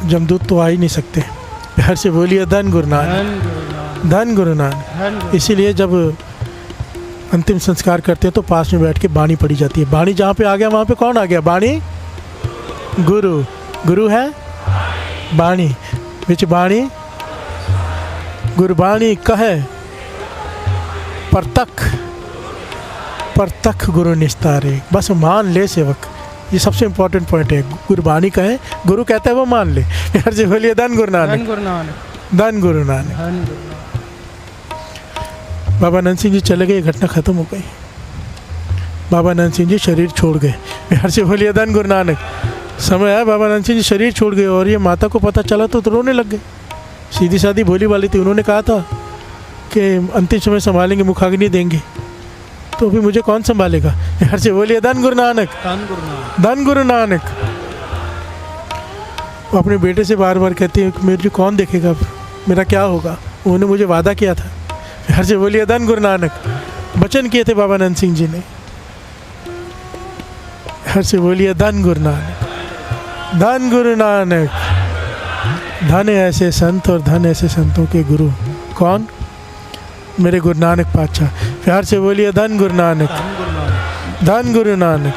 जमदूत तो आ ही नहीं सकते। बिहार से बोलिए धन गुरु नानक। धन गुरु नानक। धन गुरु नानक। धन गुरु। इसीलिए जब अंतिम संस्कार करते हैं तो पास में बैठ के बाणी पढ़ी जाती है। बाणी जहाँ पे आ गया वहाँ पे कौन आ गया? बाणी गुरु। गुरु है बाणी, विच बाणी गुरबाणी कहे परतख, परतख गुरु निस्तारे। बस मान ले सेवक, ये सबसे इम्पोर्टेंट पॉइंट है। गुरबाणी कहे, गुरु कहता है वो मान ले। हर जी बोलिए धन गुरु धन नानक। गुरु नानक। धन गुरु नानक। धन गुरु नानक। बाबा नंद सिंह जी चले गए, घटना खत्म हो गई। बाबा नंद सिंह जी शरीर छोड़ गए। बिहार से बोलिए धन गुरु नानक। समय आया बाबा नंद सिंह जी शरीर छोड़ गए और ये माता को पता चला तो रोने लग गए। सीधी सादी भोली वाली थी, उन्होंने कहा था कि अंतिम समय संभालेंगे, मुखाग्नि देंगे, तो अभी मुझे कौन संभालेगा? बिहार से बोलिए धन गुरु नानक। धन गुरु नानक। धन गुरु नानक। वो अपने बेटे से बार बार कहती है कि मेरे कौन देखेगा, मेरा क्या होगा? उन्होंने मुझे वादा किया था। हर से बोलिए धन गुरु नानक। वचन किए थे बाबा नंद सिंह जी ने। हर से बोलिए धन गुरु नानक। धन गुरु नानक। धन ऐसे संत और धन ऐसे संतों के गुरु। कौन? मेरे गुरु नानक पातशाह। प्यार से बोलिए धन गुरु नानक। धन गुरु नानक। धन गुरु नानक।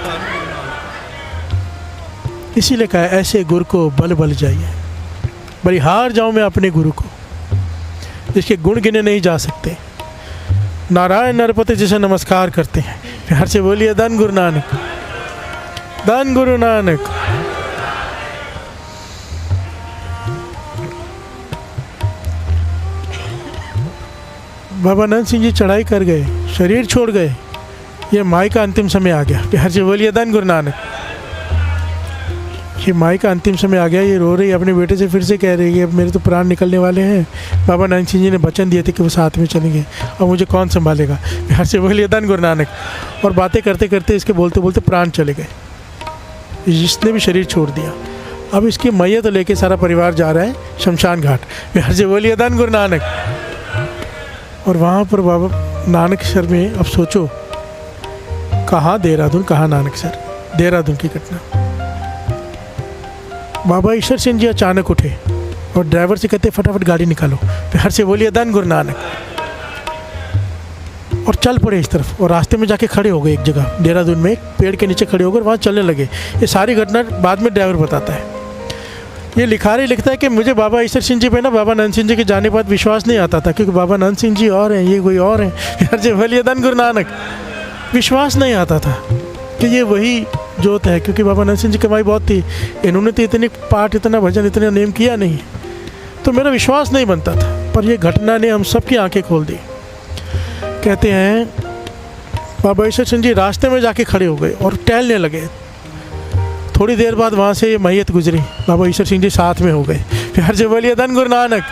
इसीलिए कहा ऐसे गुरु को बल बल जाइए। बड़ी हार जाऊं मैं अपने गुरु को, जिसके गुण गिने नहीं जा सकते। नारायण नरपति जिसे नमस्कार करते हैं। प्यार से बोलिए धन गुरु नानक। धन गुरु नानक। बाबा नंद सिंह जी चढ़ाई कर गए, शरीर छोड़ गए। ये माई का अंतिम समय आ गया। प्यार से बोलिए धन गुरु नानक। ये माई का अंतिम समय आ गया। ये रो रही अपने बेटे से, फिर से कह रही है अब मेरे तो प्राण निकलने वाले हैं। बाबा नंद सिंह जी ने वचन दिए थे कि वो साथ में चलेंगे, अब मुझे कौन संभालेगा? प्यार से बोलिए धन गुरु नानक। और बातें करते करते इसके बोलते बोलते प्राण चले गए। इसने भी शरीर छोड़ दिया। अब इसकी मैयत लेके सारा परिवार जा रहा है शमशान घाट। प्यार से बोलिए धन गुरु नानक। और वहाँ पर बाबा नानक सर में, अब सोचो कहाँ देहरादून, कहाँ नानक सर। देहरादून की घटना। बाबा ईश्वर सिंह जी अचानक उठे और ड्राइवर से कहते फटाफट गाड़ी निकालो। प्यार से बोलिए धन गुरु नानक। और चल पड़े इस तरफ और रास्ते में जाके खड़े हो गए एक जगह देहरादून में, एक पेड़ के नीचे खड़े होकर वहाँ चलने लगे। ये सारी घटना बाद में ड्राइवर बताता है। ये लिखारी लिखता है कि मुझे बाबा ईश्वर सिंह जी पे ना बाबा नंद सिंह जी के जाने बाद विश्वास नहीं आता था, क्योंकि बाबा नंद सिंह जी और हैं, ये कोई और हैं। प्यार से बोलिए धन गुरु नानक। विश्वास नहीं आता था कि ये वही जोत है, क्योंकि बाबा नंद सिंह जी की कमाई बहुत थी। इन्होंने तो इतनी पाठ, इतना भजन, इतना नेम किया नहीं, तो मेरा विश्वास नहीं बनता था। पर ये घटना ने हम सबकी आंखें खोल दी। कहते हैं बाबा ईश्वर सिंह जी रास्ते में जाके खड़े हो गए और टहलने लगे। थोड़ी देर बाद वहाँ से ये मैयत गुजरी। बाबा ईश्वर सिंह जी साथ में हो गए। प्यार से बोलिए धन गुरु नानक।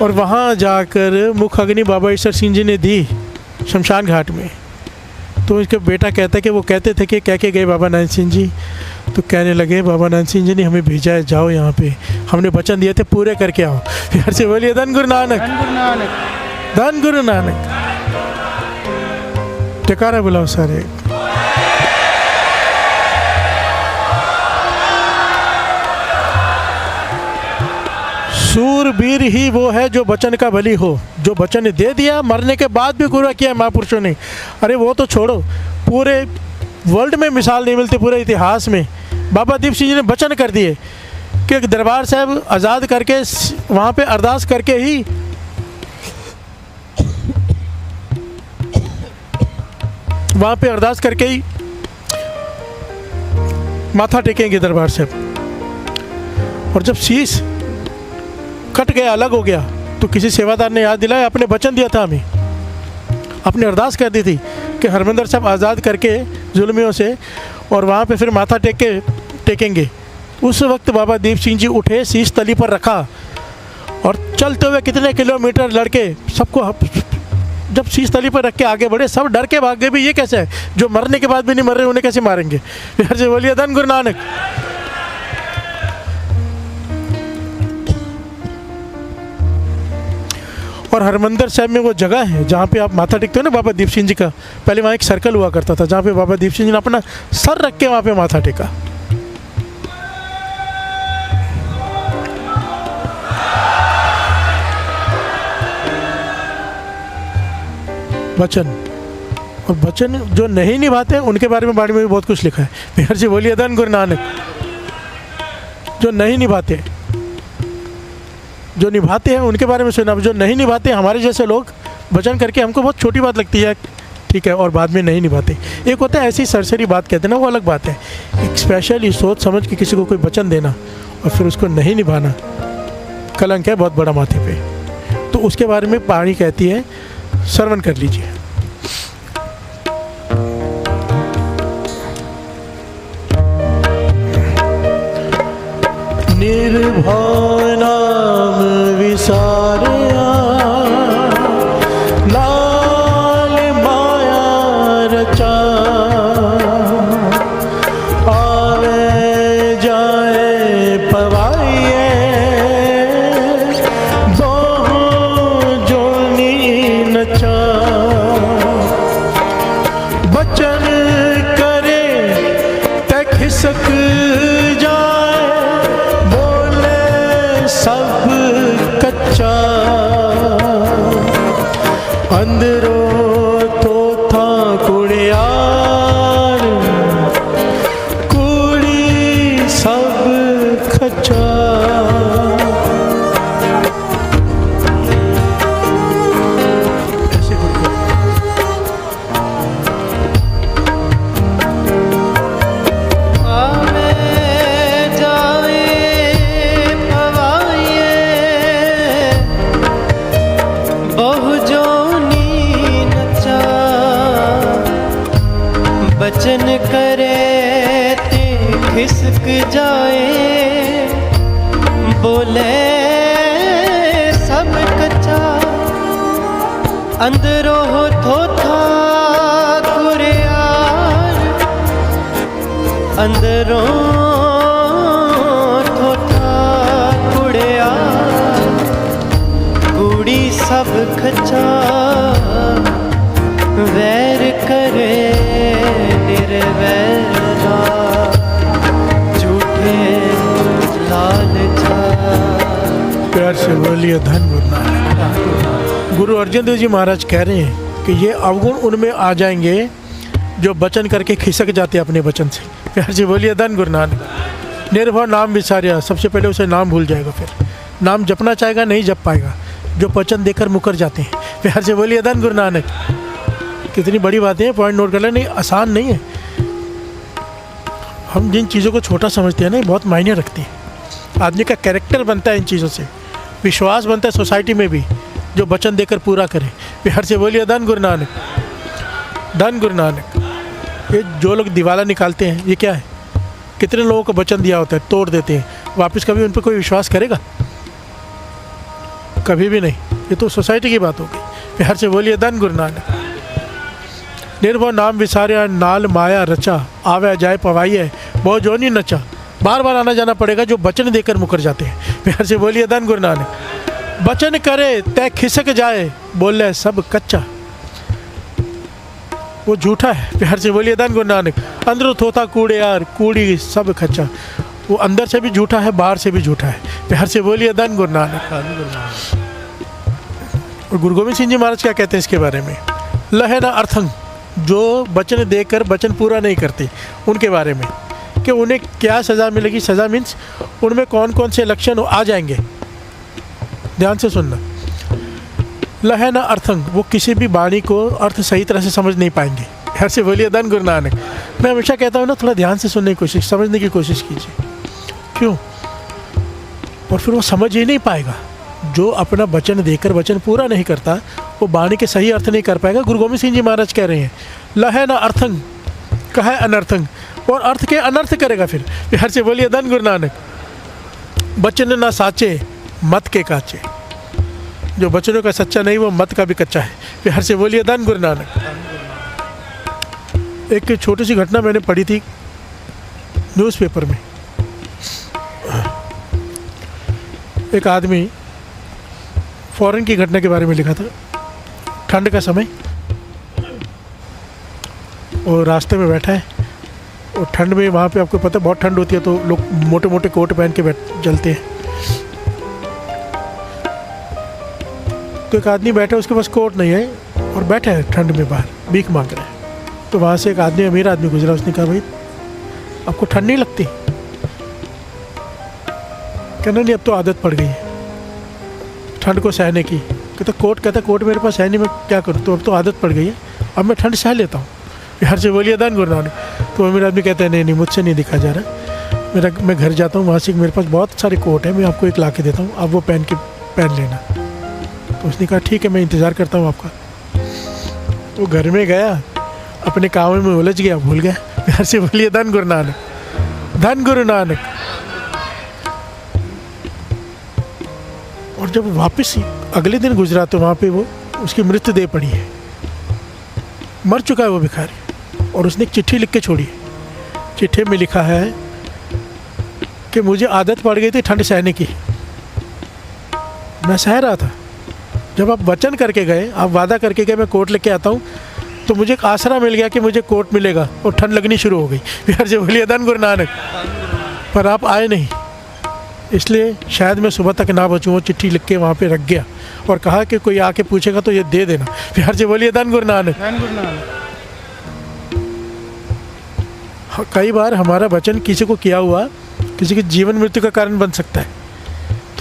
और वहाँ जाकर मुख अग्नि बाबा ईश्वर सिंह जी ने दी शमशान घाट में। तो इसका बेटा कहता है कि वो कहते थे कि कह के गए बाबा नंद सिंह जी, तो कहने लगे बाबा नंद सिंह जी ने हमें भेजा है, जाओ यहाँ पे, हमने वचन दिए थे पूरे करके आओ। प्यार से बोलिए धन गुरु नानक। धन गुरु नानक। धन गुरु नानक। जयकारा बुलाओ सारे। सूरवीर ही वो है जो वचन का बली हो, जो वचन दे दिया, मरने के बाद भी पूरा किया महापुरुषों ने। अरे वो तो छोड़ो, पूरे वर्ल्ड में मिसाल नहीं मिलती, पूरे इतिहास में। बाबा दीप सिंह जी ने वचन कर दिए कि दरबार साहब आज़ाद करके वहाँ पे अरदास करके ही वहाँ पे अरदास करके ही माथा टेकेंगे दरबार साहब। और जब शीश कट गया, अलग हो गया, तो किसी सेवादार ने याद दिलाया, अपने वचन दिया था हमें, अपनी अरदास कर दी थी कि हरमंदिर साहब आज़ाद करके जुल्मियों से, और वहाँ पे फिर माथा टेकेंगे। उस वक्त बाबा दीप सिंह जी उठे, शीश तली पर रखा और चलते हुए कितने किलोमीटर लड़के सबको जब शीश तली पर रख के आगे बढ़े, सब डर के भाग गए भी ये कैसे है, जो मरने के बाद भी नहीं मर रहे उन्हें कैसे मारेंगे। फिर से बोलिए धन गुरु नानक। और हरमंदिर साहब में वो जगह है जहाँ पे आप माथा टेकते हो ना बाबा दीप सिंह जी का, पहले वहाँ एक सर्कल हुआ करता था जहाँ पे बाबा दीप सिंह जी ने अपना सर रख के वहाँ पे माथा टेका। वचन, और वचन जो नहीं निभाते उनके बारे में बाणी में भी बहुत कुछ लिखा है। फिर से बोलिए धन गुरु नानक। जो नहीं निभाते, जो निभाते हैं उनके बारे में सुना, जो नहीं निभाते हमारे जैसे लोग वचन करके हमको बहुत छोटी बात लगती है, ठीक है, और बाद में नहीं निभाते। एक होता है ऐसी सरसरी बात कहते हैं ना, वो अलग बात है। एक स्पेशली सोच समझ के किसी को कोई वचन देना और फिर उसको नहीं निभाना कलंक है बहुत बड़ा माथे पे। तो उसके बारे में वाणी कहती है, श्रवण कर लीजिए। निर्भय नाम विसारिया, लाल माया रचा, आवे जाए पवाइए, दोहों जोनी नचा। बचन करे ते खिसक जाए, सब कच्चा, अंदरो तो था कुड़ियार, कुड़ी सब कच्चा। ऐसे बचन करे ते खिसक जाए, बोले सब कच्चा, अंदरों हो थोथा कुरियार, अंदरों थोथा कुड़ियार, कुड़ी सब कच्चा, वैर करे निर्वैरा, झूठे लालचा। प्यार से बोलिए धन गुरु नानक। गुरु अर्जन देव जी महाराज कह रहे हैं कि ये अवगुण उनमें आ जाएंगे जो वचन करके खिसक जाते हैं अपने वचन से। प्यार से बोलिए धन गुरु नानक। निर्भय नाम विसारिया, सबसे पहले उसे नाम भूल जाएगा, फिर नाम जपना चाहेगा नहीं जप पाएगा, जो वचन देकर मुकर जाते हैं। प्यार से बोलिए धन गुरु नानक। कितनी बड़ी बातें हैं, पॉइंट नोट कर लें, नहीं आसान नहीं है। हम जिन चीज़ों को छोटा समझते हैं ना, बहुत मायने रखती हैं। आदमी का कैरेक्टर बनता है इन चीज़ों से, विश्वास बनता है सोसाइटी में भी, जो वचन देकर पूरा करे। प्यार से बोलिए धन गुरु नानक। धन गुरु नानक। ये जो लोग दिवाला निकालते हैं, ये क्या है? कितने लोगों को वचन दिया होता है, तोड़ देते हैं, वापस कभी उन पर कोई विश्वास करेगा? कभी भी नहीं। ये तो सोसाइटी की बात होगी। प्यार से बोलिए धन गुरु नानक। निर्भय नाम विसारिया, नाल माया रचा, आवे जाए पवाइए, बहु जोनी नचा। बार बार आना जाना पड़ेगा जो वचन देकर मुकर जाते हैं। प्यार से बोलिए धन गुरु नानक। वचन करे तय खिसक जाए, बोले सब कच्चा, वो झूठा है। प्यार से बोलिए धन गुरु नानक। अंदर थोथा कूड़े यार, कूड़ी सब कच्चा, वो अंदर से भी झूठा है, बाहर से भी झूठा है। प्यार से बोलिए धन गुरु नानक। और गुरु गोविंद सिंह जी महाराज क्या कहते हैं इसके बारे में? लहे ना अर्थंग, जो वचन देकर वचन पूरा नहीं करते, उनके बारे में कि उन्हें क्या सज़ा मिलेगी। सज़ा मीन्स उनमें कौन कौन से लक्षण आ जाएंगे। ध्यान से सुनना। लहे ना अर्थंग, वो किसी भी वाणी को अर्थ सही तरह से समझ नहीं पाएंगे। यार से बोलिए धन गुरु नानक। मैं हमेशा कहता हूँ ना, थोड़ा ध्यान से सुनने की कोशिश, समझने की कोशिश कीजिए। क्यों? और फिर वो समझ ही नहीं पाएगा। जो अपना वचन देकर वचन पूरा नहीं करता, वो वाणी के सही अर्थ नहीं कर पाएगा। गुरु गोविंद सिंह जी महाराज कह रहे हैं, लहे ना अर्थंग, कहे अनर्थंग, और अर्थ के अनर्थ करेगा। फिर यार से बोलिए धन गुरु नानक। वचन ना साचे, मत के काचे। जो बचनों का सच्चा नहीं वो मत का भी कच्चा है। प्यार से बोलिए धन गुरु नानक। एक छोटी सी घटना मैंने पढ़ी थी न्यूज़पेपर में। एक आदमी फॉरेन की घटना के बारे में लिखा था। ठंड का समय और रास्ते में बैठा है और ठंड में वहाँ पे आपको पता है बहुत ठंड होती है तो लोग मोटे मोटे कोट पहन के चलते हैं। तो एक आदमी बैठा है, उसके पास कोट नहीं है और बैठा है ठंड में बाहर भीख मांग रहा है। तो वहाँ से एक आदमी, अमीर आदमी गुजरा, उसने कहा भाई आपको ठंड नहीं लगती? कहना नहीं, अब तो आदत पड़ गई है ठंड को सहने की। कहता कोट मेरे पास है नहीं, मैं क्या करूँ? तो अब तो आदत पड़ गई है, अब मैं ठंड सह लेता हूँ। यार से बोलिए धन गुरु नानक। तो अमीर आदमी कहता है नहीं मुझसे नहीं दिखा जा रहा, मैं घर जाता हूँ, वहाँ से मेरे पास बहुत सारे कोट है, मैं आपको एक ला के देता हूँ, आप वो पहन लेना। तो उसने कहा ठीक है, मैं इंतज़ार करता हूँ आपका। वो घर में गया, अपने काम में उलझ गया, भूल गया। यार से बोलिए धन गुरु नानक, धन गुरु नानक। और जब वापस अगले दिन गुजरा तो वहाँ पे वो उसकी मृतदेह पड़ी है, मर चुका है वो भिखारी। और उसने एक चिट्ठी लिख के छोड़ी है। चिट्ठी में लिखा है कि मुझे आदत पड़ गई थी ठंड सहने की, मैं सह रहा था। जब आप वचन करके गए, आप वादा करके गए मैं कोट लेके आता हूँ, तो मुझे एक आसरा मिल गया कि मुझे कोट मिलेगा और ठंड लगनी शुरू हो गई। यार से बोलिए धन गुरु नानक। पर आप आए नहीं, इसलिए शायद मैं सुबह तक ना बचूँ। वो चिट्ठी लिख के वहाँ पे रख गया और कहा कि कोई आके पूछेगा तो ये दे देना। प्यार से बोलिए धन गुरु नानक। कई बार हमारा वचन किसी को किया हुआ किसी की जीवन मृत्यु का कारण बन सकता है।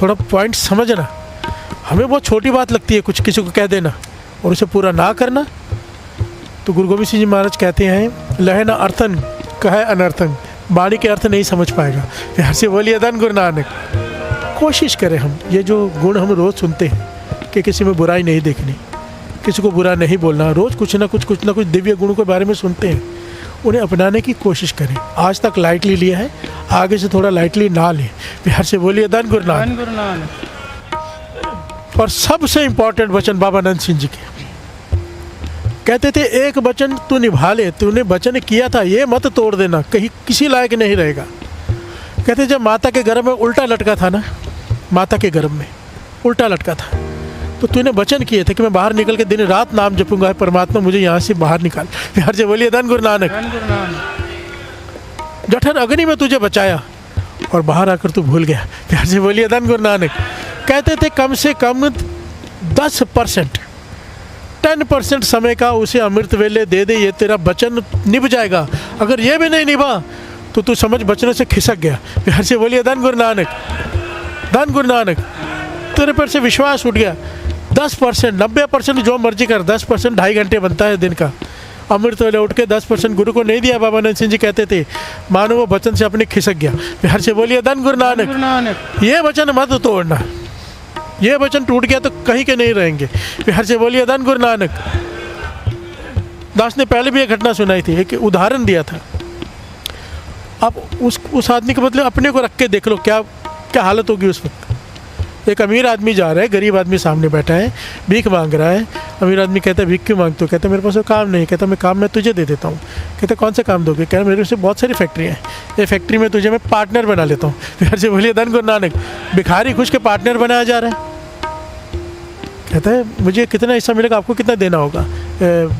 थोड़ा पॉइंट समझना। हमें बहुत छोटी बात लगती है कुछ किसी को कह देना और उसे पूरा ना करना। तो गुरु गोविंद सिंह जी महाराज कहते हैं, लहे न अर्थन कहे अनर्थन, वाणी के अर्थ नहीं समझ पाएगा। प्यार से बोलिए धन गुरु नानक। कोशिश करें हम, ये जो गुण हम रोज़ सुनते हैं कि किसी में बुराई नहीं देखनी, किसी को बुरा नहीं बोलना, रोज़ कुछ ना कुछ दिव्य गुणों के बारे में सुनते हैं, उन्हें अपनाने की कोशिश करें। आज तक लाइटली लिया है, आगे से थोड़ा लाइटली ना लें। प्यार से बोलिए धन गुरु नानक। और सबसे इम्पोर्टेंट वचन बाबा नंद सिंह जी के कहते थे, एक वचन तू निभा ले, तूने वचन किया था ये मत तोड़ देना, कहीं किसी लायक नहीं रहेगा। कहते जब माता के गर्भ में उल्टा लटका था ना, माता के गर्भ में उल्टा लटका था, तो तूने वचन किए थे कि मैं बाहर निकल के दिन रात नाम जपूंगा, परमात्मा मुझे यहाँ से बाहर निकाल। प्यार से बोलिए धन गुरु नानक। जठर अग्नि में तुझे बचाया और बाहर आकर तू भूल गया। प्यार से बोलिए धन गुरु नानक। कहते थे कम से कम 10% समय का उसे अमृत वेले दे दे, ये तेरा वचन निभ जाएगा। अगर ये भी नहीं निभा तो तू समझ वचनों से खिसक गया। प्यार से बोलिए धन गुरु नानक, धन गुरु नानक। तेरे पर से विश्वास उठ गया। 10%, 90% जो मर्जी कर, 10% 2.5 घंटे बनता है दिन का। अमृत वेले उठ के 10% गुरु को नहीं दिया। बाबा नंद सिंह जी कहते थे मानो वो वचन से अपने खिसक गया। प्यार से बोलिए धन गुरु नानक। ये वचन मत तोड़ना, ये वचन टूट गया तो कहीं के नहीं रहेंगे। प्यार से बोलिए धन गुरु नानक। दास ने पहले भी एक घटना सुनाई थी, एक उदाहरण दिया था। आप उस आदमी के बदले अपने को रख के देख लो क्या हालत होगी उस वक्त। एक अमीर आदमी जा रहा है, गरीब आदमी सामने बैठा है, भीख मांग रहा है। अमीर आदमी कहता है भीख क्यों मांगते हो? कहता है मेरे पास वो काम नहीं। कहता मैं काम मैं तुझे दे देता हूँ। कहता कौन सा काम दोगे? कहता मेरे से बहुत सारी फैक्ट्रियाँ हैं, ये फैक्ट्री में तुझे मैं पार्टनर बना लेता हूँ। प्यार से बोलिए धन गुरु नानक। भिखारी खुश के पार्टनर बनाया जा रहा है। कहता है मुझे कितना हिस्सा मिलेगा, आपको कितना देना होगा?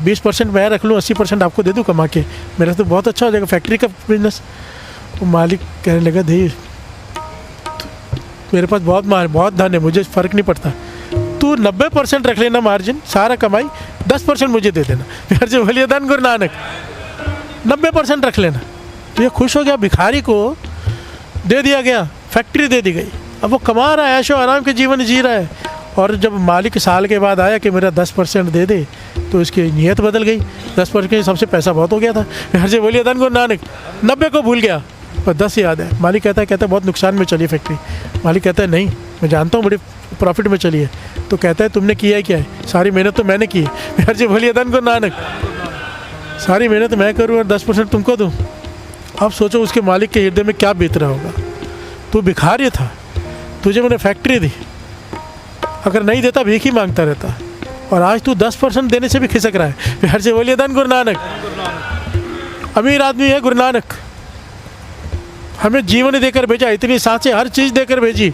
20% मैं रख लूँ, 80% आपको दे दूँ कमा के, मेरा तो बहुत अच्छा हो जाएगा फैक्ट्री का बिजनेस। वो मालिक कहने लगा धी मेरे पास बहुत धन है, मुझे फ़र्क नहीं पड़ता, तू 90% रख लेना मार्जिन, सारा कमाई 10% मुझे दे देना। प्यार से बोलिए धन गुरु नानक। 90% रख लेना। तो ये खुश हो गया, भिखारी को दे दिया गया, फैक्ट्री दे दी गई। अब वो कमा रहा है, ऐशो आराम के जीवन जी रहा है। और जब मालिक साल के बाद आया कि मेरा 10% दे दे, तो इसकी नीयत बदल गई। 10% के हिसाब से पैसा बहुत हो गया था। प्यार से बोलिए धन गुरु नानक। 90 को भूल गया पर 10 याद है। मालिक कहता है बहुत नुकसान में चली फैक्ट्री। मालिक कहता है नहीं, मैं जानता हूँ बड़ी प्रॉफिट में चली है। तो कहता है तुमने किया है क्या है? सारी मेहनत तो मैंने की है। प्यार से बोलिए धन गुरु नानक। सारी मेहनत मैं करूँ और 10% तुमको दूँ। अब सोचो उसके मालिक के हृदय में क्या बीत रहा होगा। तू भिखारी था, तुझे मैंने फैक्ट्री दी, अगर नहीं देता भीख ही मांगता रहता। और आज तू 10% देने से भी खिसक रहा है। प्यार से बोलिए धन गुरु नानक। अमीर आदमी है गुरु नानक, हमें जीवन देकर भेजा, इतनी सांसें हर चीज़ देकर भेजी,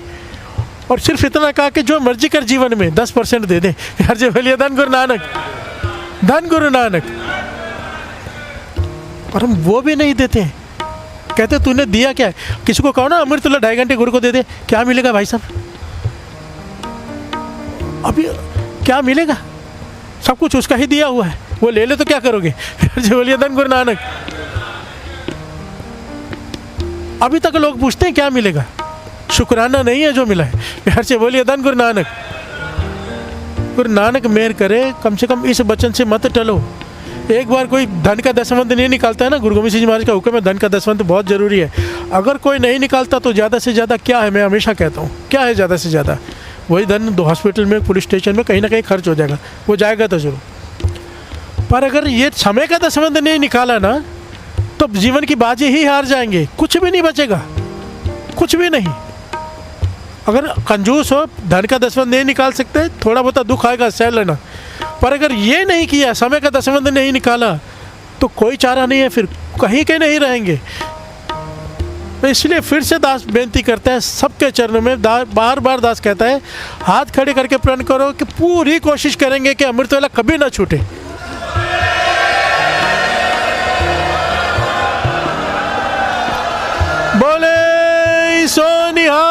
और सिर्फ इतना कहा कि जो मर्जी कर जीवन में 10% दे दे। प्यार से बोलिए धन गुरु नानक, धन गुरु नानक। और हम वो भी नहीं देते हैं। कहते तूने दिया क्या है? किसी को कहो ना अमृत तुल्य 2.5 घंटे गुरु को दे दे, क्या मिलेगा भाई साहब? अभी क्या मिलेगा? सब कुछ उसका ही दिया हुआ है, वो ले ले तो क्या करोगे? जो बोलिए धन गुरु नानक। अभी तक लोग पूछते हैं क्या मिलेगा, शुक्राना नहीं है जो मिला है। प्यार से बोलिए धन गुरु नानक। गुरु नानक मेहर करे, कम से कम इस वचन से मत टलो। एक बार कोई धन का दसवंत नहीं निकालता है ना, गुरु गोविंद सिंह जी महाराज का हुक्म है धन का दसवंत बहुत ज़रूरी है। अगर कोई नहीं निकालता तो ज़्यादा से ज़्यादा क्या है, मैं हमेशा कहता हूँ क्या है ज़्यादा से ज़्यादा, वही धन 2 हॉस्पिटल में, पुलिस स्टेशन में कहीं ना कहीं खर्च हो जाएगा, वो जाएगा तो जरूर। पर अगर ये समय का दसवंत नहीं निकाला ना, तो जीवन की बाजी ही हार जाएंगे, कुछ भी नहीं बचेगा, कुछ भी नहीं। अगर कंजूस हो, धन का दसवंत नहीं निकाल सकते, थोड़ा बहुत दुख आएगा, सह लेना। पर अगर ये नहीं किया, समय का दसवंत नहीं निकाला, तो कोई चारा नहीं है, फिर कहीं के नहीं रहेंगे। इसलिए फिर से दास बेनती करता है सबके चरणों में, बार बार दास कहता है हाथ खड़े करके प्रण करो कि पूरी कोशिश करेंगे कि अमृत वेला कभी ना छूटे। बोले सोनिहा।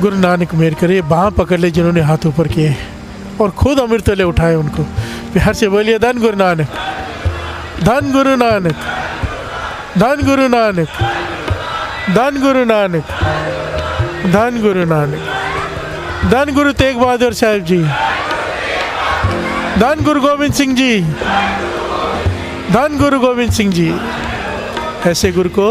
गुरु नानक मेहर करे, बाँह पकड़ ले जिन्होंने हाथ ऊपर किए और खुद अमृत वेले उठाए उनको। प्यार से बोलिए धन गुरु नानक, धन गुरु नानक, धन गुरु नानक, धन गुरु नानक, धन गुरु नानक, धन गुरु तेग बहादुर साहब जी, धन गुरु गोविंद सिंह जी, धन गुरु गोविंद सिंह जी। ऐसे गुरु को,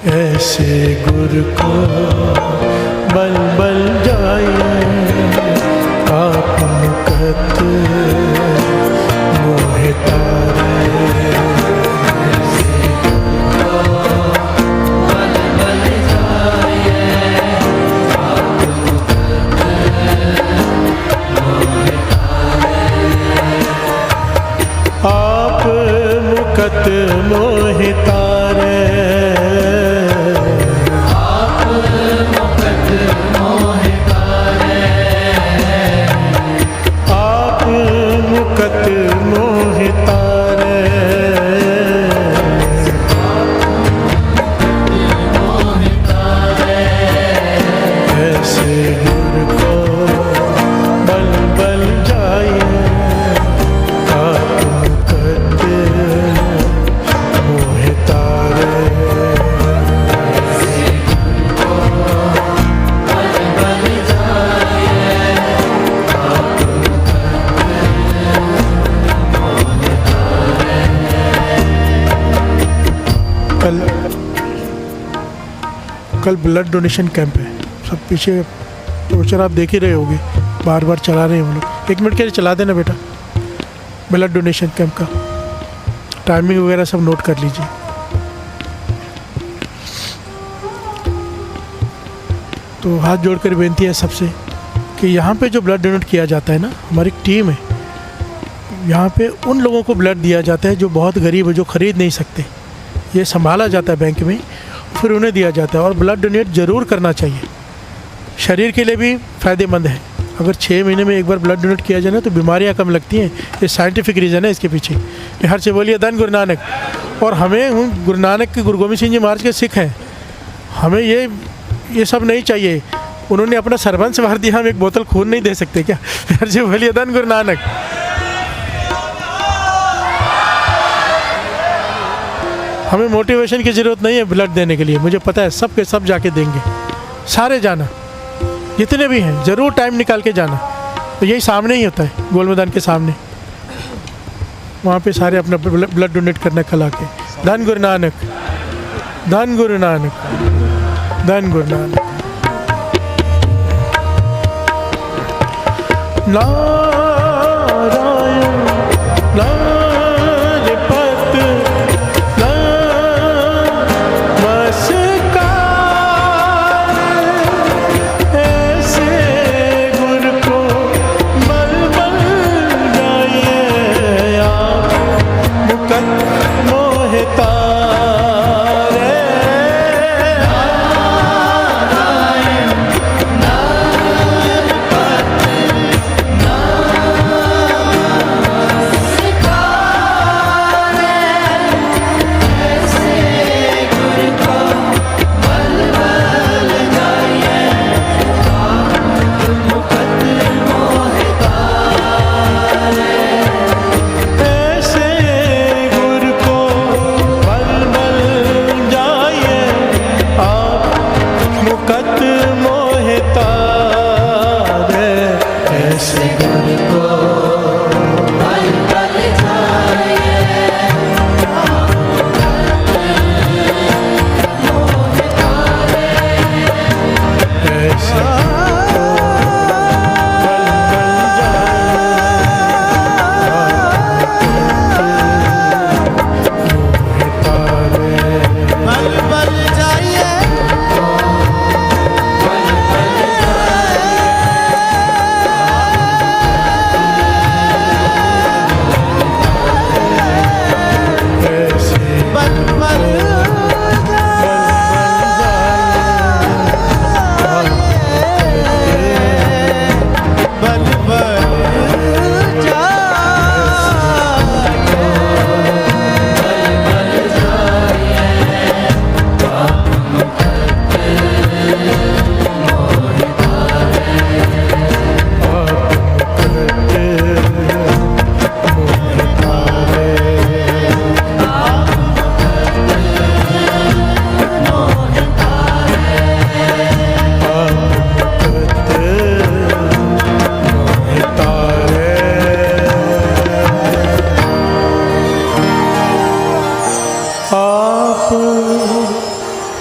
ऐसे गुरु को बल बल जाए आप मुकत मोहे तारे। आप मुकत मोहे तारे, मुकत मोह तारे। ऐसे गुरु को बल बल जाए आप मुकत मोह तारे। कल ब्लड डोनेशन कैंप है, सब पीछे पोस्टर आप देख ही रहे होगे, बार बार चला रहे हैं हम लोग। 1 मिनट के लिए चला देना बेटा। ब्लड डोनेशन कैंप का टाइमिंग वगैरह सब नोट कर लीजिए। तो हाथ जोड़कर बेनती है सबसे कि यहाँ पे जो ब्लड डोनेट किया जाता है ना, हमारी टीम है, यहाँ पे उन लोगों को ब्लड दिया जाता है जो बहुत गरीब है, जो ख़रीद नहीं सकते। ये संभाला जाता है बैंक में, फिर उन्हें दिया जाता है। और ब्लड डोनेट ज़रूर करना चाहिए, शरीर के लिए भी फ़ायदेमंद है। अगर 6 महीने में एक बार ब्लड डोनेट किया जाए ना तो बीमारियां कम लगती हैं। ये साइंटिफिक रीज़न है इसके पीछे। हर से बोलिए धन गुरु नानक। और हमें गुरु नानक के, गुरु गोविंद सिंह जी महाराज के सिख हैं, हमें ये सब नहीं चाहिए। उन्होंने अपना सर्वंस वार दिया, हम एक बोतल खून नहीं दे सकते क्या? हर से बोलिए धन गुरु नानक। हमें मोटिवेशन की ज़रूरत नहीं है ब्लड देने के लिए, मुझे पता है सब के सब जाके देंगे, सारे जाना, जितने भी हैं ज़रूर टाइम निकाल के जाना। तो यही सामने ही होता है, गोल मैदान के सामने, वहाँ पे सारे अपना ब्लड डोनेट करना कल आके। धन गुरु नानक, धन गुरु नानक, धन गुरु नानक। नारायण नारपत नारायण मुकत मोह तारे, ऐसे गुर को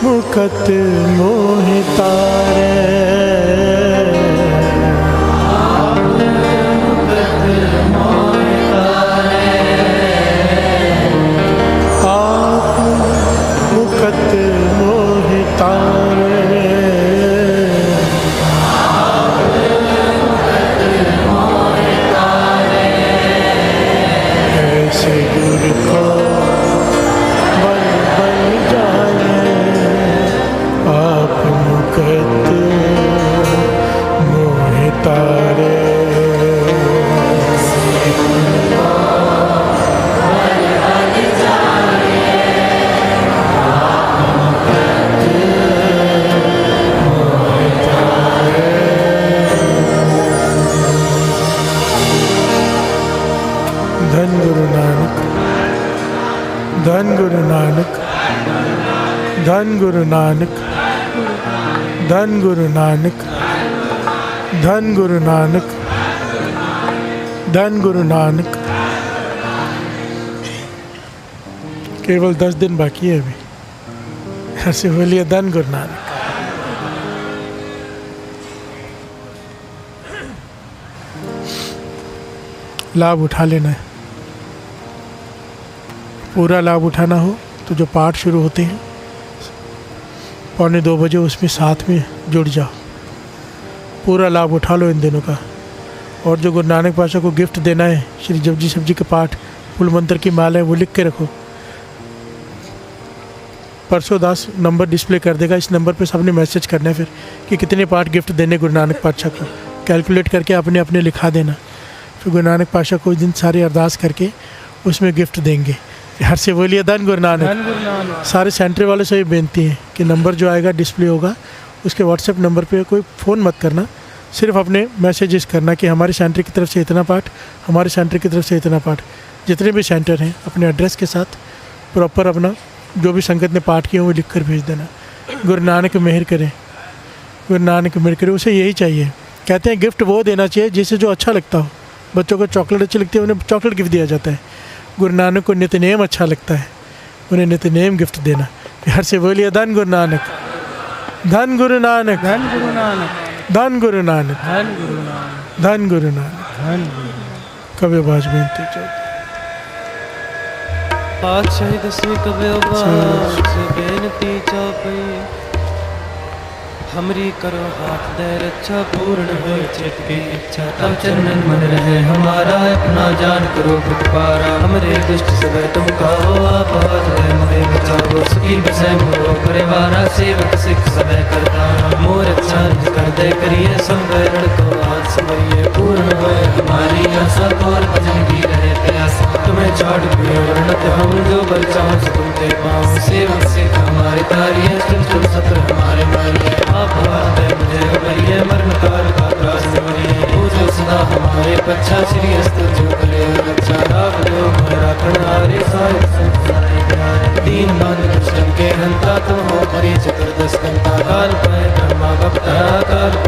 मुकत मोह तारे, आप मुकत मोह तारे, ऐसे गुर को बल बल जाए, आप मुकत मोह तारे। धन गुरु नानक, धन गुरु नानक, धन गुरु नानक, धन गुरु नानक, धन गुरु नानक, धन गुरु नानक। केवल 10 दिन बाकी है अभी। ऐसे बोलिए धन गुरु नानक। लाभ उठा लेना है, पूरा लाभ उठाना हो तो जो पाठ शुरू होते हैं 1:45 बजे उसमें साथ में जुड़ जाओ, पूरा लाभ उठा लो इन दिनों का। और जो गुरु नानक पातशाह को गिफ्ट देना है, श्री जपजी साहिब जी के पाठ फूल मंत्र की माला है, वो लिख के रखो। परसों दास नंबर डिस्प्ले कर देगा, इस नंबर पे सबने मैसेज करना है फिर कि कितने पाठ गिफ्ट देने गुरु नानक पातशाह को, कैलकुलेट करके अपने अपने लिखा देना। फिर गुरु नानक पातशाह को उस दिन सारी अरदास करके उसमें गिफ्ट देंगे। हर से बोलिए धन गुरु नानक। सारे सेंटर वाले से ये बेनती है कि नंबर जो आएगा डिस्प्ले होगा, उसके व्हाट्सएप नंबर पे कोई फ़ोन मत करना, सिर्फ अपने मैसेजेस करना कि हमारे सेंटर की तरफ से इतना पाठ, हमारे सेंटर की तरफ से इतना पाठ। जितने भी सेंटर हैं अपने एड्रेस के साथ प्रॉपर अपना जो भी संगत ने पाठ किए वो लिख कर भेज देना। गुरु नानक मेहर करें, गुरु नानक मेहर करें, उसे यही चाहिए। कहते हैं गिफ्ट वो देना चाहिए जिसे जो अच्छा लगता हो। बच्चों को चॉकलेट अच्छी लगती है, उन्हें चॉकलेट गिफ्ट दिया जाता है। गुरु नानक को नित्यनेम अच्छा लगता है, उन्हें नित्यनेम गिफ्ट देना। हर से बोलिए धन गुरु नानक, धन गुरु नानक, धन गुरु नानक, धन गुरु नानक, धन गुरु नानक, धन गुरु नानक। धन गुरु। कभी बाज बेनती चौथ पातशाह दसवीं कबे बाज बेनती चौपई, हमरी करो हाथ दे रक्षा, पूर्ण हो चित की इच्छा। तब चरणन मन रहे हमारा, अपना जान करो पुकारा। हमरे दुष्ट सब तुम कहो, आप हाथ दे मोरे बचाओ। सुखी बसे मोरो परिवारा, सेवक सिख सब करता। मोर अच्छा कर दे करिए, संवरण को हाथ समरिए। पूर्ण हो हमारी आशा, तोर भजन की रहे प्यास। तुम्हें छोड़ नत हम जो बचाओ, तुम ते पाओ। सेवक सिख हमारे तारिये, तुम सत्र हमारे मारिए। आप हाथ दे मुझे भरिए, मरण काल का त्रास निवरिए। पूजो सदा हमारे पच्छा, श्री अस्त्र जो करे रक्षा। राग जो हमारा कणारे, सारे संसारे प्यारे। दीन बंद दुष्टन के हंता, तुम हो परि चतुर्दश कंता। काल पाए काल